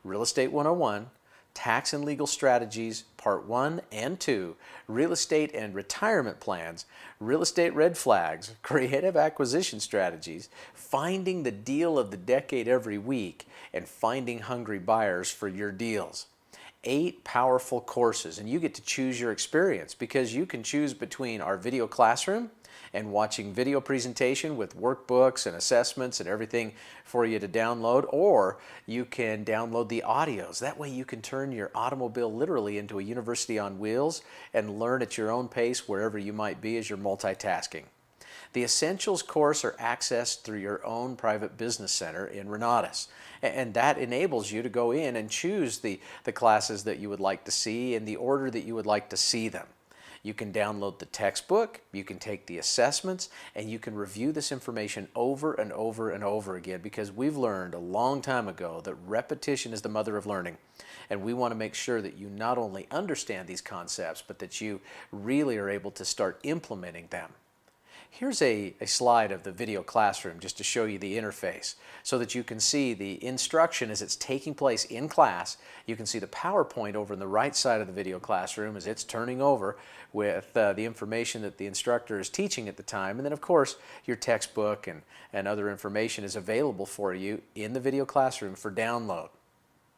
Real Estate 101, Tax and Legal Strategies, Part 1 and 2, Real Estate and Retirement Plans, Real Estate Red Flags, Creative Acquisition Strategies, Finding the Deal of the Decade every week, and Finding Hungry Buyers for your deals. 8 powerful courses, and you get to choose your experience because you can choose between our video classroom, and watching video presentation with workbooks and assessments and everything for you to download, or you can download the audios. That way you can turn your automobile literally into a university on wheels and learn at your own pace wherever you might be as you're multitasking. The Essentials course are accessed through your own private business center in Renatus, and that enables you to go in and choose the classes that you would like to see in the order that you would like to see them. You can download the textbook, you can take the assessments, and you can review this information over and over and over again, because we've learned a long time ago that repetition is the mother of learning. And we want to make sure that you not only understand these concepts, but that you really are able to start implementing them. Here's a slide of the video classroom just to show you the interface so that you can see the instruction as it's taking place in class. You can see the PowerPoint over on the right side of the video classroom as it's turning over with the information that the instructor is teaching at the time. And then, of course, your textbook and other information is available for you in the video classroom for download.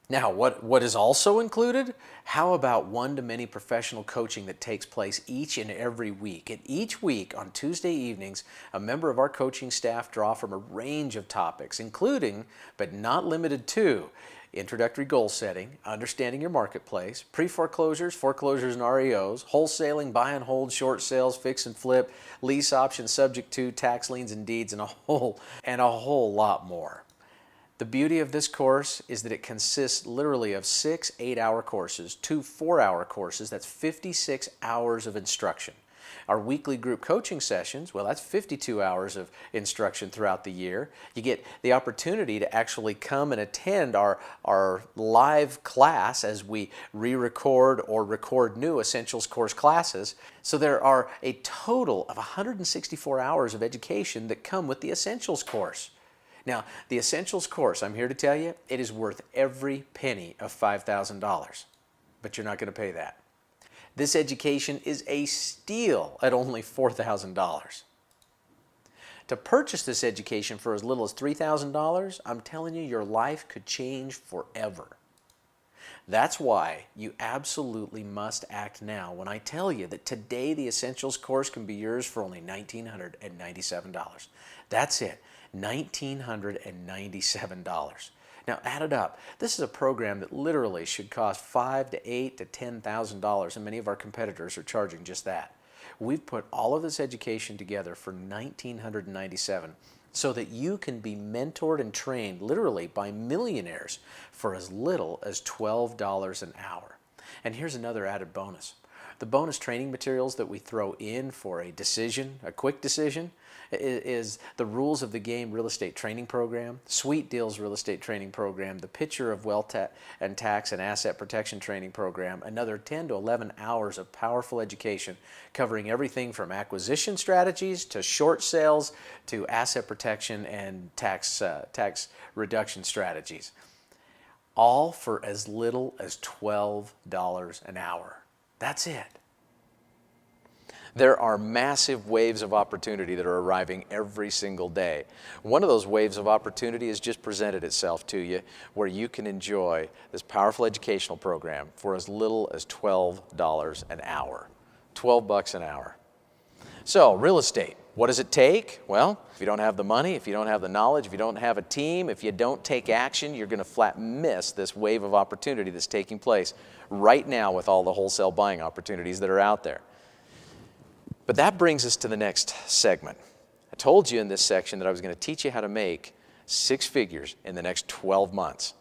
Now, what is also included? How about one-to-many professional coaching that takes place each and every week? And each week on Tuesday evenings, a member of our coaching staff draw from a range of topics, including, but not limited to, introductory goal setting, understanding your marketplace, pre-foreclosures, foreclosures and REOs, wholesaling, buy and hold, short sales, fix and flip, lease options subject to, tax liens and deeds, and a whole lot more. The beauty of this course is that it consists literally of 6 8-hour courses, 2 4-hour courses. That's 56 hours of instruction. Our weekly group coaching sessions, well, that's 52 hours of instruction throughout the year. You get the opportunity to actually come and attend our live class as we re-record or record new Essentials course classes. So there are a total of 164 hours of education that come with the Essentials course. Now, the Essentials course, I'm here to tell you, it is worth every penny of $5,000, but you're not going to pay that. This education is a steal at only $4,000. To purchase this education for as little as $3,000, I'm telling you, your life could change forever. That's why you absolutely must act now when I tell you that today the Essentials course can be yours for only $1,997. That's it. $1,997. Now add it up. This is a program that literally should cost $5,000 to $8,000 to $10,000, and many of our competitors are charging just that. We've put all of this education together for $1,997 so that you can be mentored and trained literally by millionaires for as little as $12 an hour. And here's another added bonus. The bonus training materials that we throw in for a decision, a quick decision, is the Rules of the Game Real Estate Training Program, Sweet Deals Real Estate Training Program, the Picture of Wealth and Tax and Asset Protection Training Program, another 10 to 11 hours of powerful education covering everything from acquisition strategies to short sales to asset protection and tax reduction strategies, all for as little as $12 an hour. That's it. There are massive waves of opportunity that are arriving every single day. One of those waves of opportunity has just presented itself to you, where you can enjoy this powerful educational program for as little as $12 an hour. 12 bucks an hour. So, real estate, what does it take? Well, if you don't have the money, if you don't have the knowledge, if you don't have a team, if you don't take action, you're going to flat miss this wave of opportunity that's taking place right now with all the wholesale buying opportunities that are out there. But that brings us to the next segment. I told you in this section that I was going to teach you how to make 6 figures in the next 12 months.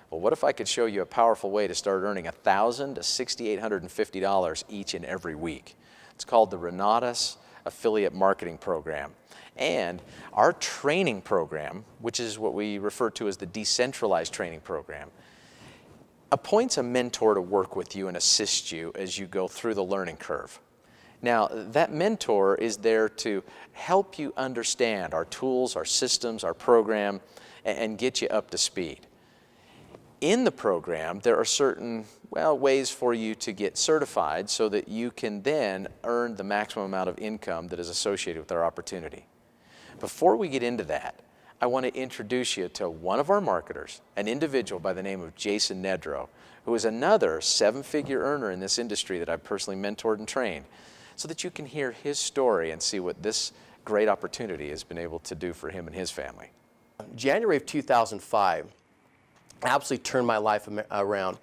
Well, what if I could show you a powerful way to start earning $1,000 to $6,850 each and every week? It's called the Renatus Affiliate Marketing Program. And our training program, which is what we refer to as the decentralized training program, appoints a mentor to work with you and assist you as you go through the learning curve. Now, that mentor is there to help you understand our tools, our systems, our program, and get you up to speed. In the program, there are certain, ways for you to get certified so that you can then earn the maximum amount of income that is associated with our opportunity. Before we get into that, I want to introduce you to one of our marketers, an individual by the name of Jason Nedrow, who is another 7-figure earner in this industry that I've personally mentored and trained. so that you can hear his story and see what this great opportunity has been able to do for him and his family. January of 2005 absolutely turned my life around.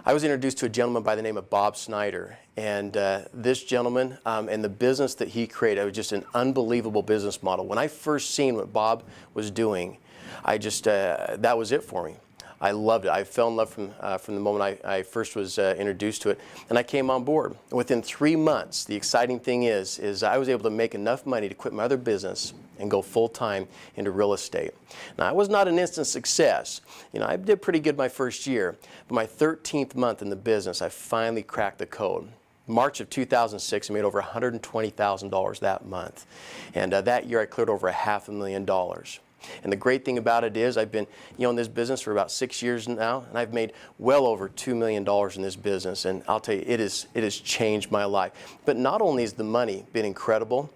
I was introduced to a gentleman by the name of Bob Snyder, and this gentleman and the business that he created was just an unbelievable business model. When I first seen what Bob was doing, I just, that was it for me. I loved it. I fell in love from the moment I first was introduced to it, and I came on board. Within 3 months, the exciting thing is I was able to make enough money to quit my other business and go full-time into real estate. Now, I was not an instant success. You know, I did pretty good my first year, but my 13th month in the business, I finally cracked the code. March of 2006, I made over $120,000 that month, and that year I cleared over $500,000. And the great thing about it is I've been in this business for about 6 years now, and I've made well over $2 million in this business, and I'll tell you, it has changed my life. But not only has the money been incredible,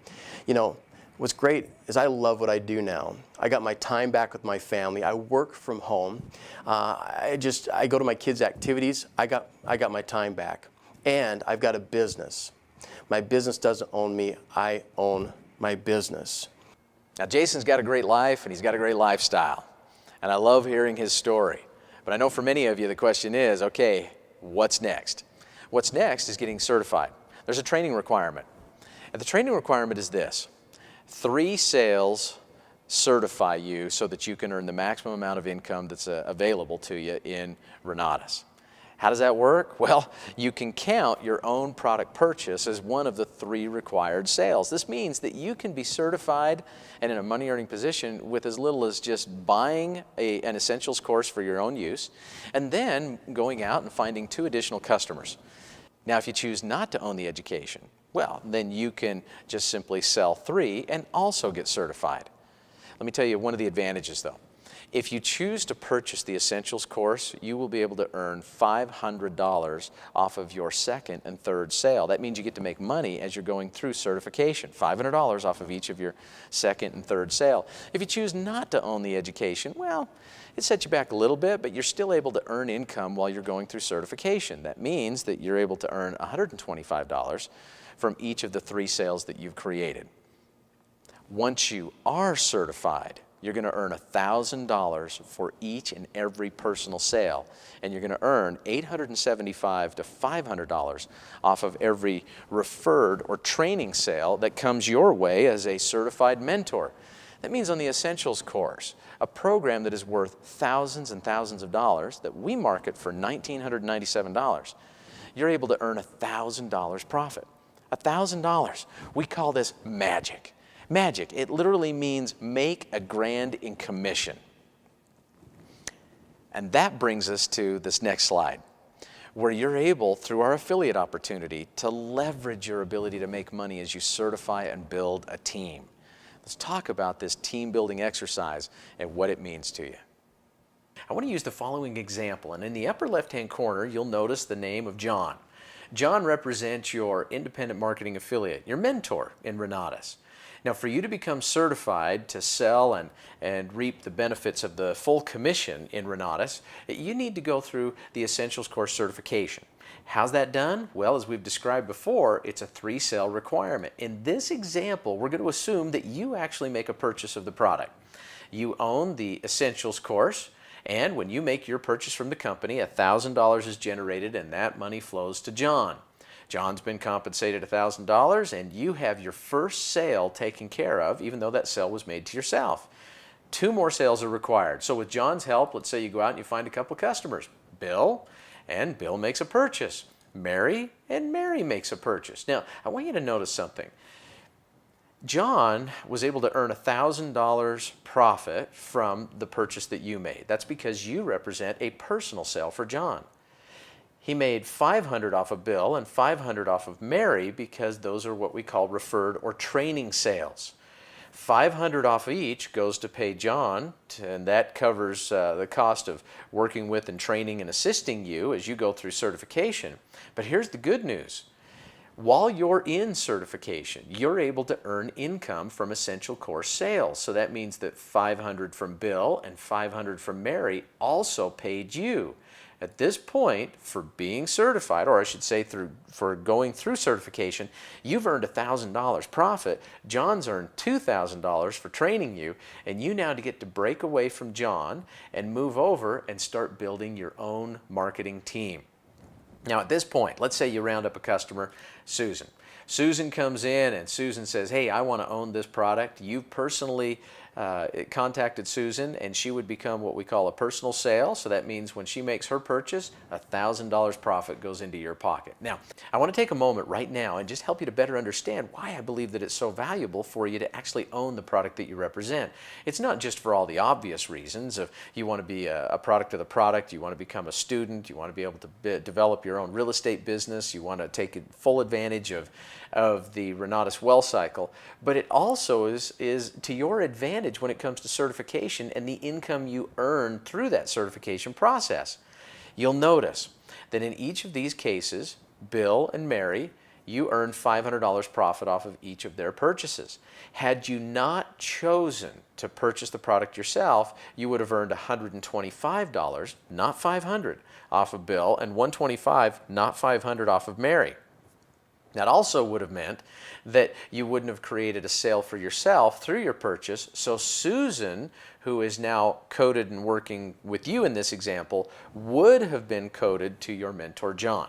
what's great is I love what I do now. I got my time back with my family. I work from home. I go to my kids' activities. I got my time back. And I've got a business. My business doesn't own me. I own my business. Now, Jason's got a great life and he's got a great lifestyle. And I love hearing his story. But I know for many of you, the question is, okay, what's next? What's next is getting certified. There's a training requirement. And the training requirement is this: 3 sales certify you so that you can earn the maximum amount of income that's available to you in Renatus. How does that work? Well, you can count your own product purchase as one of the 3 required sales. This means that you can be certified and in a money-earning position with as little as just buying an essentials course for your own use and then going out and finding 2 additional customers. Now, if you choose not to own the education, well, then you can just simply sell 3 and also get certified. Let me tell you one of the advantages, though. If you choose to purchase the Essentials course, you will be able to earn $500 off of your second and third sale. That means you get to make money as you're going through certification, $500 off of each of your second and third sale. If you choose not to own the education, well, it sets you back a little bit, but you're still able to earn income while you're going through certification. That means that you're able to earn $125 from each of the 3 sales that you've created. Once you are certified, you're going to earn $1,000 for each and every personal sale, and you're going to earn $875 to $500 off of every referred or training sale that comes your way as a certified mentor. That means on the Essentials course, a program that is worth thousands and thousands of dollars that we market for $1,997, you're able to earn $1,000 profit. $1,000. We call this magic. Magic, it literally means make a grand in commission. And that brings us to this next slide, where you're able, through our affiliate opportunity, to leverage your ability to make money as you certify and build a team. Let's talk about this team building exercise and what it means to you. I want to use the following example, and in the upper left-hand corner, you'll notice the name of John. John represents your independent marketing affiliate, your mentor in Renatus. Now, for you to become certified to sell and reap the benefits of the full commission in Renatus, you need to go through the Essentials course certification. How's that done? Well, as we've described before, it's a 3 sale requirement. In this example, we're going to assume that you actually make a purchase of the product. You own the Essentials course, and when you make your purchase from the company, $1,000 is generated and that money flows to John. John's been compensated $1,000 and you have your first sale taken care of, even though that sale was made to yourself. 2 more sales are required. So with John's help, let's say you go out and you find a couple customers. Bill makes a purchase. Mary makes a purchase. Now, I want you to notice something. John was able to earn $1,000 profit from the purchase that you made. That's because you represent a personal sale for John. He made $500 off of Bill and $500 off of Mary because those are what we call referred or training sales. $500 off of each goes to pay John, and that covers the cost of working with and training and assisting you as you go through certification. But here's the good news. While you're in certification, you're able to earn income from Essential course sales. So that means that $500 from Bill and $500 from Mary also paid you. At this point, for being certified, or I should say for going through certification, you've earned $1,000 profit. John's earned $2,000 for training you, and you now get to break away from John and move over and start building your own marketing team. Now at this point, let's say you round up a customer, Susan. Susan comes in and Susan says, hey, I want to own this product. You've personally contacted Susan, and she would become what we call a personal sale. So that means when she makes her purchase, $1,000 profit goes into your pocket. Now, I want to take a moment right now and just help you to better understand why I believe that it's so valuable for you to actually own the product that you represent. It's not just for all the obvious reasons of you want to be a product of the product, you want to become a student, you want to be able to develop your own real estate business, you want to take full advantage of the Renatus Well Cycle, but it also is to your advantage when it comes to certification and the income you earn through that certification process. You'll notice that in each of these cases, Bill and Mary, you earned $500 profit off of each of their purchases. Had you not chosen to purchase the product yourself, you would have earned $125, not $500, off of Bill, and $125, not $500, off of Mary. That also would have meant that you wouldn't have created a sale for yourself through your purchase, so Susan, who is now coded and working with you in this example, would have been coded to your mentor John.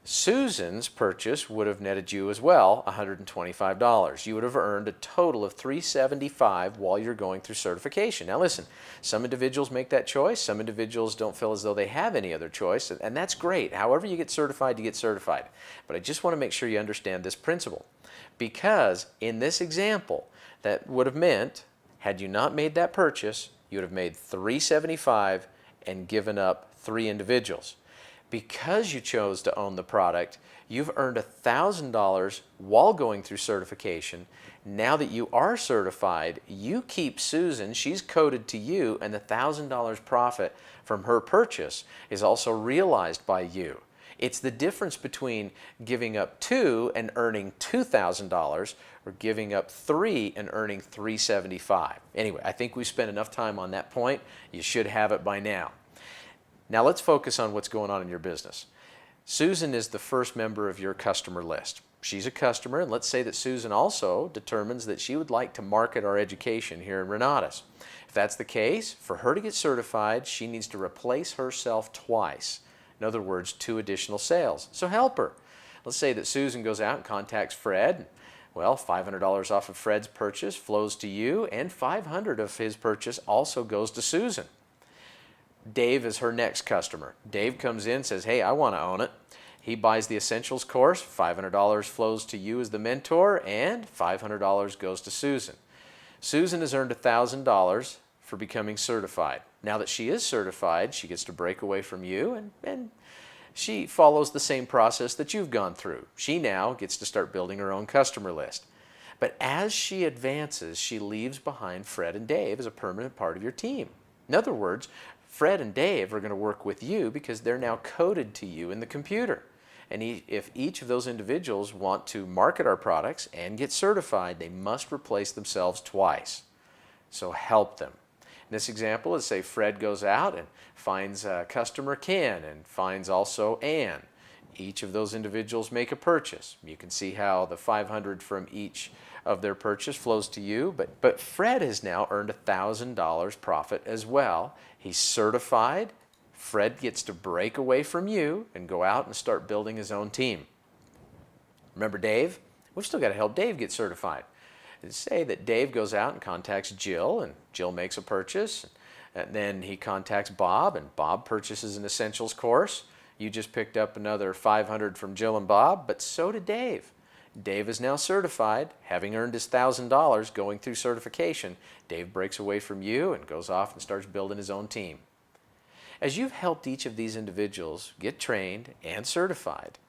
Susan's purchase would have netted you as well $125. You would have earned a total of $375 while you're going through certification. Now listen, some individuals make that choice. Some individuals don't feel as though they have any other choice, and that's great. However you get certified, you get certified. But I just want to make sure you understand this principle, because in this example, that would have meant, had you not made that purchase, you would have made $375 and given up 3 individuals. Because you chose to own the product, you've earned $1,000 while going through certification. Now that you are certified, you keep Susan, she's coded to you, and the $1,000 profit from her purchase is also realized by you. It's the difference between giving up 2 and earning $2,000 or giving up 3 and earning $375. Anyway, I think we've spent enough time on that point. You should have it by now. Now let's focus on what's going on in your business. Susan is the first member of your customer list. She's a customer, and let's say that Susan also determines that she would like to market our education here in Renatus. If that's the case, for her to get certified, she needs to replace herself twice. In other words, 2 additional sales. So help her. Let's say that Susan goes out and contacts Fred. Well, $500 off of Fred's purchase flows to you, and $500 of his purchase also goes to Susan. Dave is her next customer. Dave comes in and says, hey, I want to own it. He buys the Essentials course, $500 flows to you as the mentor, and $500 goes to Susan. Susan has earned $1,000 for becoming certified. Now that she is certified, she gets to break away from you, and she follows the same process that you've gone through. She now gets to start building her own customer list. But as she advances, she leaves behind Fred and Dave as a permanent part of your team. In other words, Fred and Dave are going to work with you because they're now coded to you in the computer. And if each of those individuals want to market our products and get certified, they must replace themselves twice. So help them. In this example, let's say Fred goes out and finds customer Ken and finds also Ann. Each of those individuals make a purchase. You can see how the $500 from each of their purchase flows to you, but Fred has now earned $1,000 profit as well. He's certified. Fred gets to break away from you and go out and start building his own team. Remember Dave? We've still got to help Dave get certified. Let's say that Dave goes out and contacts Jill, and Jill makes a purchase, and then he contacts Bob, and Bob purchases an Essentials course. You just picked up another $500 from Jill and Bob, but so did Dave. Dave is now certified, having earned his $1,000 going through certification. Dave breaks away from you and goes off and starts building his own team. As you've helped each of these individuals get trained and certified,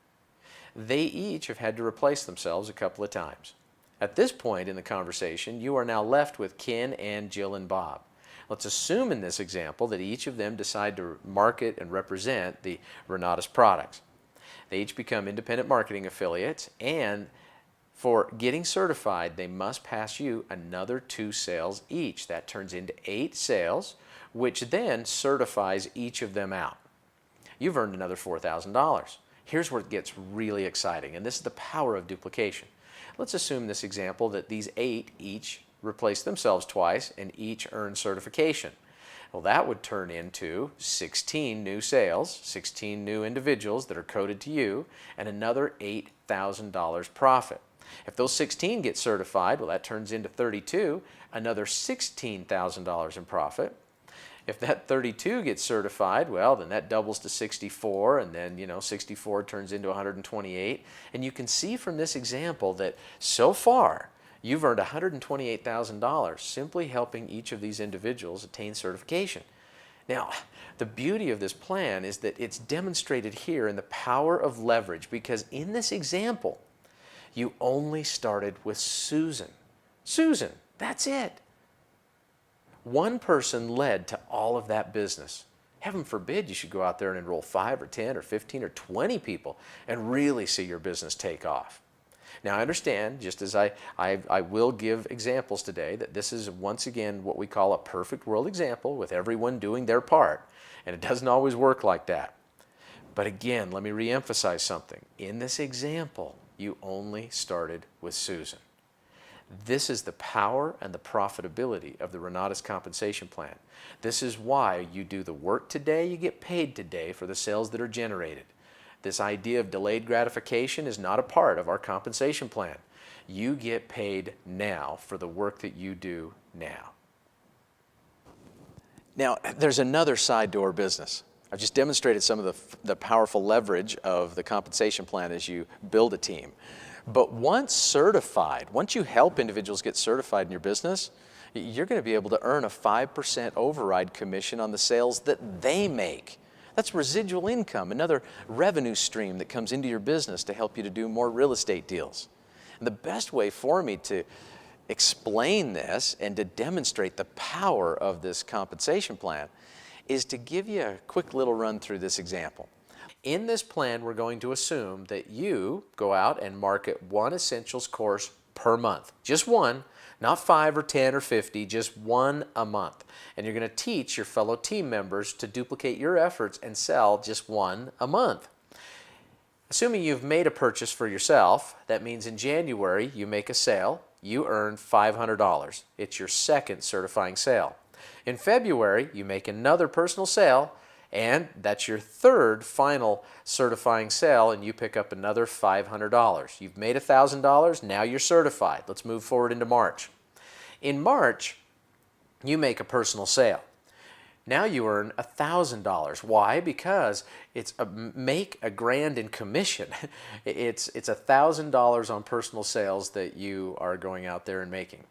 they each have had to replace themselves a couple of times. At this point in the conversation, you are now left with Ken, Ann, Jill, and Bob. Let's assume in this example that each of them decide to market and represent the Renatus products. They each become independent marketing affiliates, and for getting certified, they must pass you another 2 sales each. That turns into 8 sales, which then certifies each of them out. you've earned another $4,000. Here's where it gets really exciting, and this is the power of duplication. Let's assume this example that these 8 each replace themselves twice and each earn certification. Well, that would turn into 16 new sales, 16 new individuals that are coded to you, and another $8,000 profit. If those 16 get certified, well, that turns into 32, another $16,000 in profit. If that 32 gets certified, well, then that doubles to 64, and then, 64 turns into 128. And you can see from this example that so far, you've earned $128,000 simply helping each of these individuals attain certification. Now, the beauty of this plan is that it's demonstrated here in the power of leverage, because in this example, you only started with Susan. Susan, that's it. One person led to all of that business. Heaven forbid you should go out there and enroll 5 or 10 or 15 or 20 people and really see your business take off. Now, I understand, just as I will give examples today, that this is once again what we call a perfect world example with everyone doing their part, and it doesn't always work like that. But again, let me reemphasize something. In this example, you only started with Susan. This is the power and the profitability of the Renatus compensation plan. This is why you do the work today, you get paid today for the sales that are generated. This idea of delayed gratification is not a part of our compensation plan. You get paid now for the work that you do now. Now, there's another side to our business. I've just demonstrated some of the powerful leverage of the compensation plan as you build a team. But once certified, once you help individuals get certified in your business, you're going to be able to earn a 5% override commission on the sales that they make. That's residual income, another revenue stream that comes into your business to help you to do more real estate deals. And the best way for me to explain this and to demonstrate the power of this compensation plan is to give you a quick little run through this example. In this plan, we're going to assume that you go out and market one essentials course per month. Just one, not 5 or 10 or 50, just one a month. And you're going to teach your fellow team members to duplicate your efforts and sell just one a month. Assuming you've made a purchase for yourself, that means in January you make a sale, you earn $500. It's your second certifying sale. In February, you make another personal sale, and that's your third final certifying sale, and you pick up another $500. You've made $1,000, now you're certified. Let's move forward into March. In March, you make a personal sale. Now you earn $1,000. Why? Because it's make a grand in commission. It's $1,000 on personal sales that you are going out there and making.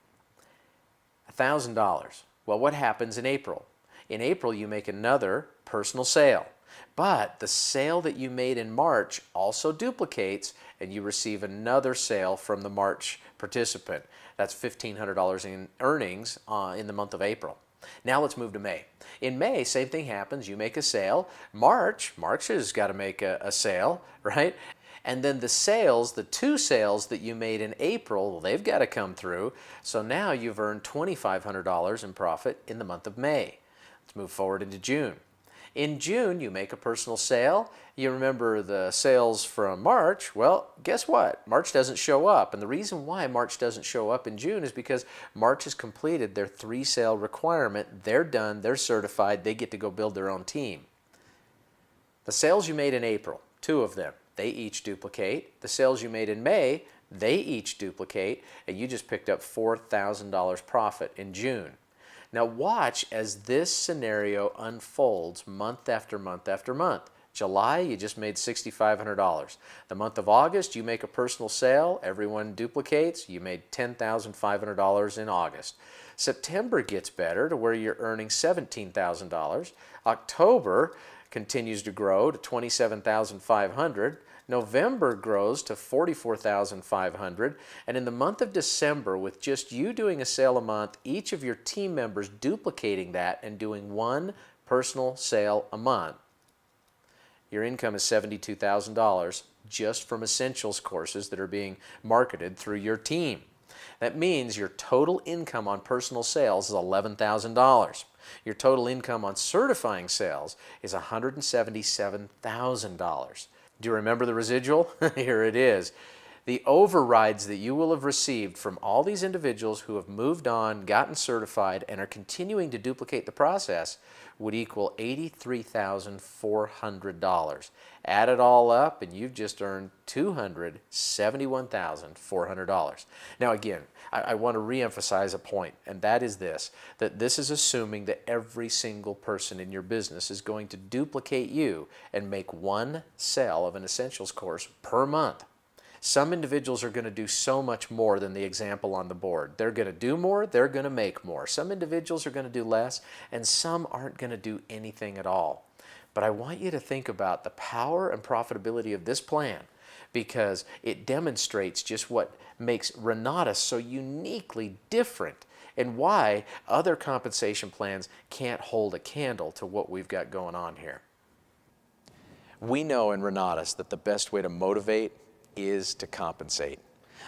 $1,000. Well, what happens in April? In April, you make another personal sale. But the sale that you made in March also duplicates, and you receive another sale from the March participant. That's $1,500 in earnings in the month of April. Now let's move to May. In May, same thing happens. You make a sale. March has got to make a sale, right? And then the sales, the 2 sales that you made in April, well, they've got to come through. So now you've earned $2,500 in profit in the month of May. Let's move forward into June. In June, you make a personal sale. You remember the sales from March. Well, guess what? March doesn't show up. And the reason why March doesn't show up in June is because March has completed their 3 sale requirement. They're done. They're certified. They get to go build their own team. The sales you made in April, 2 of them, they each duplicate. The sales you made in May, they each duplicate. And you just picked up $4,000 profit in June. Now watch as this scenario unfolds month after month after month. July, you just made $6,500. The month of August, you make a personal sale. Everyone duplicates. You made $10,500 in August. September gets better to where you're earning $17,000. October continues to grow to $27,500. November grows to $44,500, and in the month of December, with just you doing a sale a month, each of your team members duplicating that and doing 1 personal sale a month, your income is $72,000 just from essentials courses that are being marketed through your team. That means your total income on personal sales is $11,000. Your total income on certifying sales is $177,000. Do you remember the residual? Here it is. The overrides that you will have received from all these individuals who have moved on, gotten certified, and are continuing to duplicate the process would equal $83,400. Add it all up and you've just earned $271,400. Now again, I want to reemphasize a point, and that is this, that this is assuming that every single person in your business is going to duplicate you and make one sale of an essentials course per month. Some individuals are going to do so much more than the example on the board. They're going to do more, they're going to make more. Some individuals are going to do less, and some aren't going to do anything at all. But I want you to think about the power and profitability of this plan, because it demonstrates just what makes Renatus so uniquely different and why other compensation plans can't hold a candle to what we've got going on here. We know in Renatus that the best way to motivate is to compensate.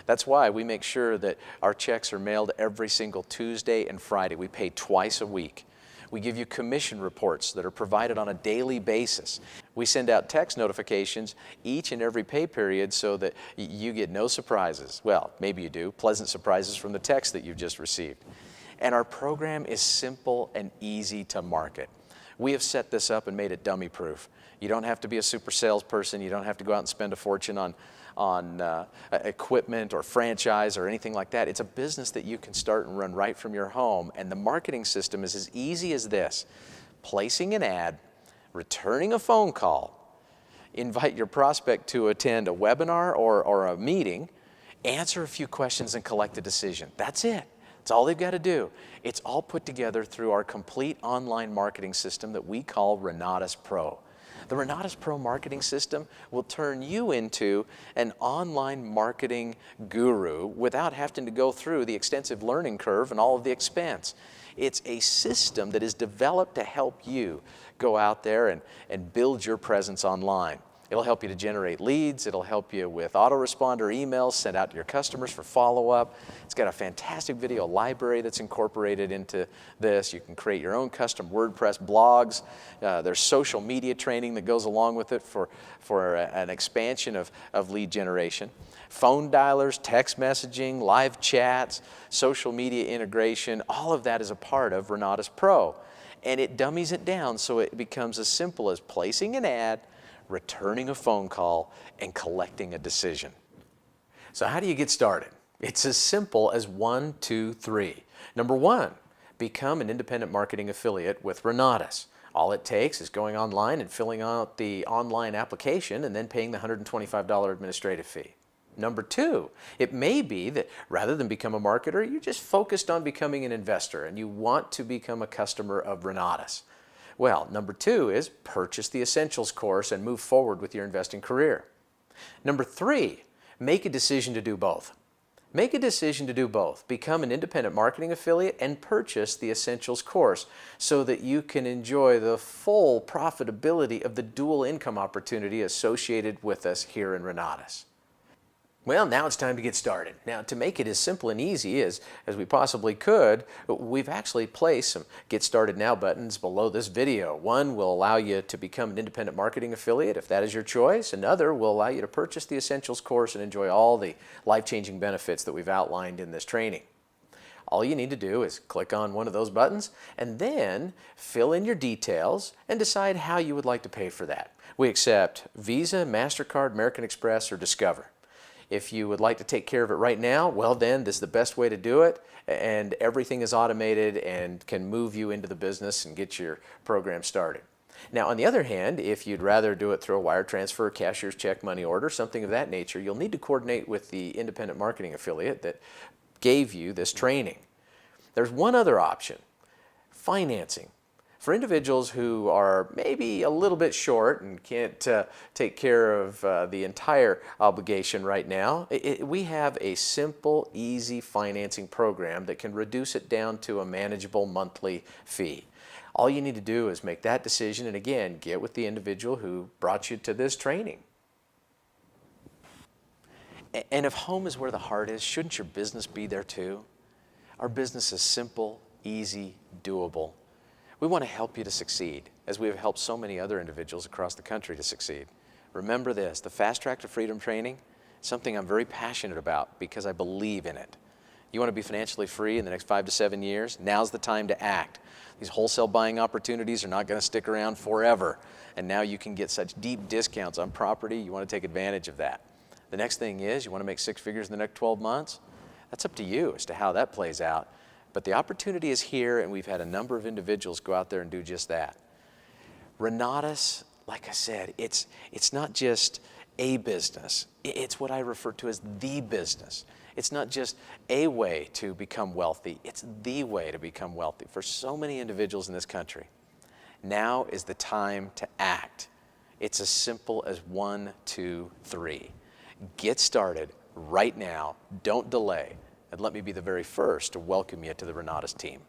That's why we make sure that our checks are mailed every single Tuesday and Friday. We pay twice a week. We give you commission reports that are provided on a daily basis. We send out text notifications each and every pay period so that you get no surprises. Well, maybe you do, pleasant surprises from the text that you've just received. And our program is simple and easy to market. We have set this up and made it dummy proof. You don't have to be a super salesperson. You don't have to go out and spend a fortune on equipment or franchise or anything like that. It's a business that you can start and run right from your home, and the marketing system is as easy as this: placing an ad, returning a phone call, invite your prospect to attend a webinar or a meeting, answer a few questions, and collect a decision. That's it. That's all they've got to do. It's all put together through our complete online marketing system that we call Renatus Pro. The Renatus Pro marketing system will turn you into an online marketing guru without having to go through the extensive learning curve and all of the expense. It's a system that is developed to help you go out there and build your presence online. It'll help you to generate leads. It'll help you with autoresponder emails sent out to your customers for follow-up. It's got a fantastic video library that's incorporated into this. You can create your own custom WordPress blogs. There's social media training that goes along with it for an expansion of lead generation. Phone dialers, text messaging, live chats, social media integration, all of that is a part of Renatus Pro. And it dummies it down so it becomes as simple as placing an ad, returning a phone call, and collecting a decision. So how do you get started? It's as simple as 1, 2, 3. Number 1, become an independent marketing affiliate with Renatus. All it takes is going online and filling out the online application and then paying the $125 administrative fee. Number 2, it may be that rather than become a marketer, you're just focused on becoming an investor and you want to become a customer of Renatus. Well, number 2 is purchase the Essentials course and move forward with your investing career. Number 3, make a decision to do both. Make a decision to do both. Become an independent marketing affiliate and purchase the Essentials course so that you can enjoy the full profitability of the dual income opportunity associated with us here in Renatus. Well, now it's time to get started. Now, to make it as simple and easy as we possibly could, we've actually placed some Get Started Now buttons below this video. One will allow you to become an independent marketing affiliate if that is your choice. Another will allow you to purchase the Essentials course and enjoy all the life-changing benefits that we've outlined in this training. All you need to do is click on one of those buttons and then fill in your details and decide how you would like to pay for that. We accept Visa, MasterCard, American Express, or Discover. If you would like to take care of it right now, well then, this is the best way to do it, and everything is automated and can move you into the business and get your program started. Now, on the other hand, if you'd rather do it through a wire transfer, cashier's check, money order, something of that nature, you'll need to coordinate with the independent marketing affiliate that gave you this training. There's one other option: financing. For individuals who are maybe a little bit short and can't take care of the entire obligation right now, we have a simple, easy financing program that can reduce it down to a manageable monthly fee. All you need to do is make that decision and, again, get with the individual who brought you to this training. And if home is where the heart is, shouldn't your business be there too? Our business is simple, easy, doable. We want to help you to succeed, as we have helped so many other individuals across the country to succeed. Remember this, the Fast Track to Freedom training, something I'm very passionate about because I believe in it. You want to be financially free in the next 5 to 7 years? Now's the time to act. These wholesale buying opportunities are not going to stick around forever. And now you can get such deep discounts on property, you want to take advantage of that. The next thing is, you want to make 6 figures in the next 12 months? That's up to you as to how that plays out. But the opportunity is here, and we've had a number of individuals go out there and do just that. Renatus, like I said, it's not just a business. It's what I refer to as the business. It's not just a way to become wealthy. It's the way to become wealthy for so many individuals in this country. Now is the time to act. It's as simple as 1, 2, 3. Get started right now. Don't delay. And let me be the very first to welcome you to the Renatus team.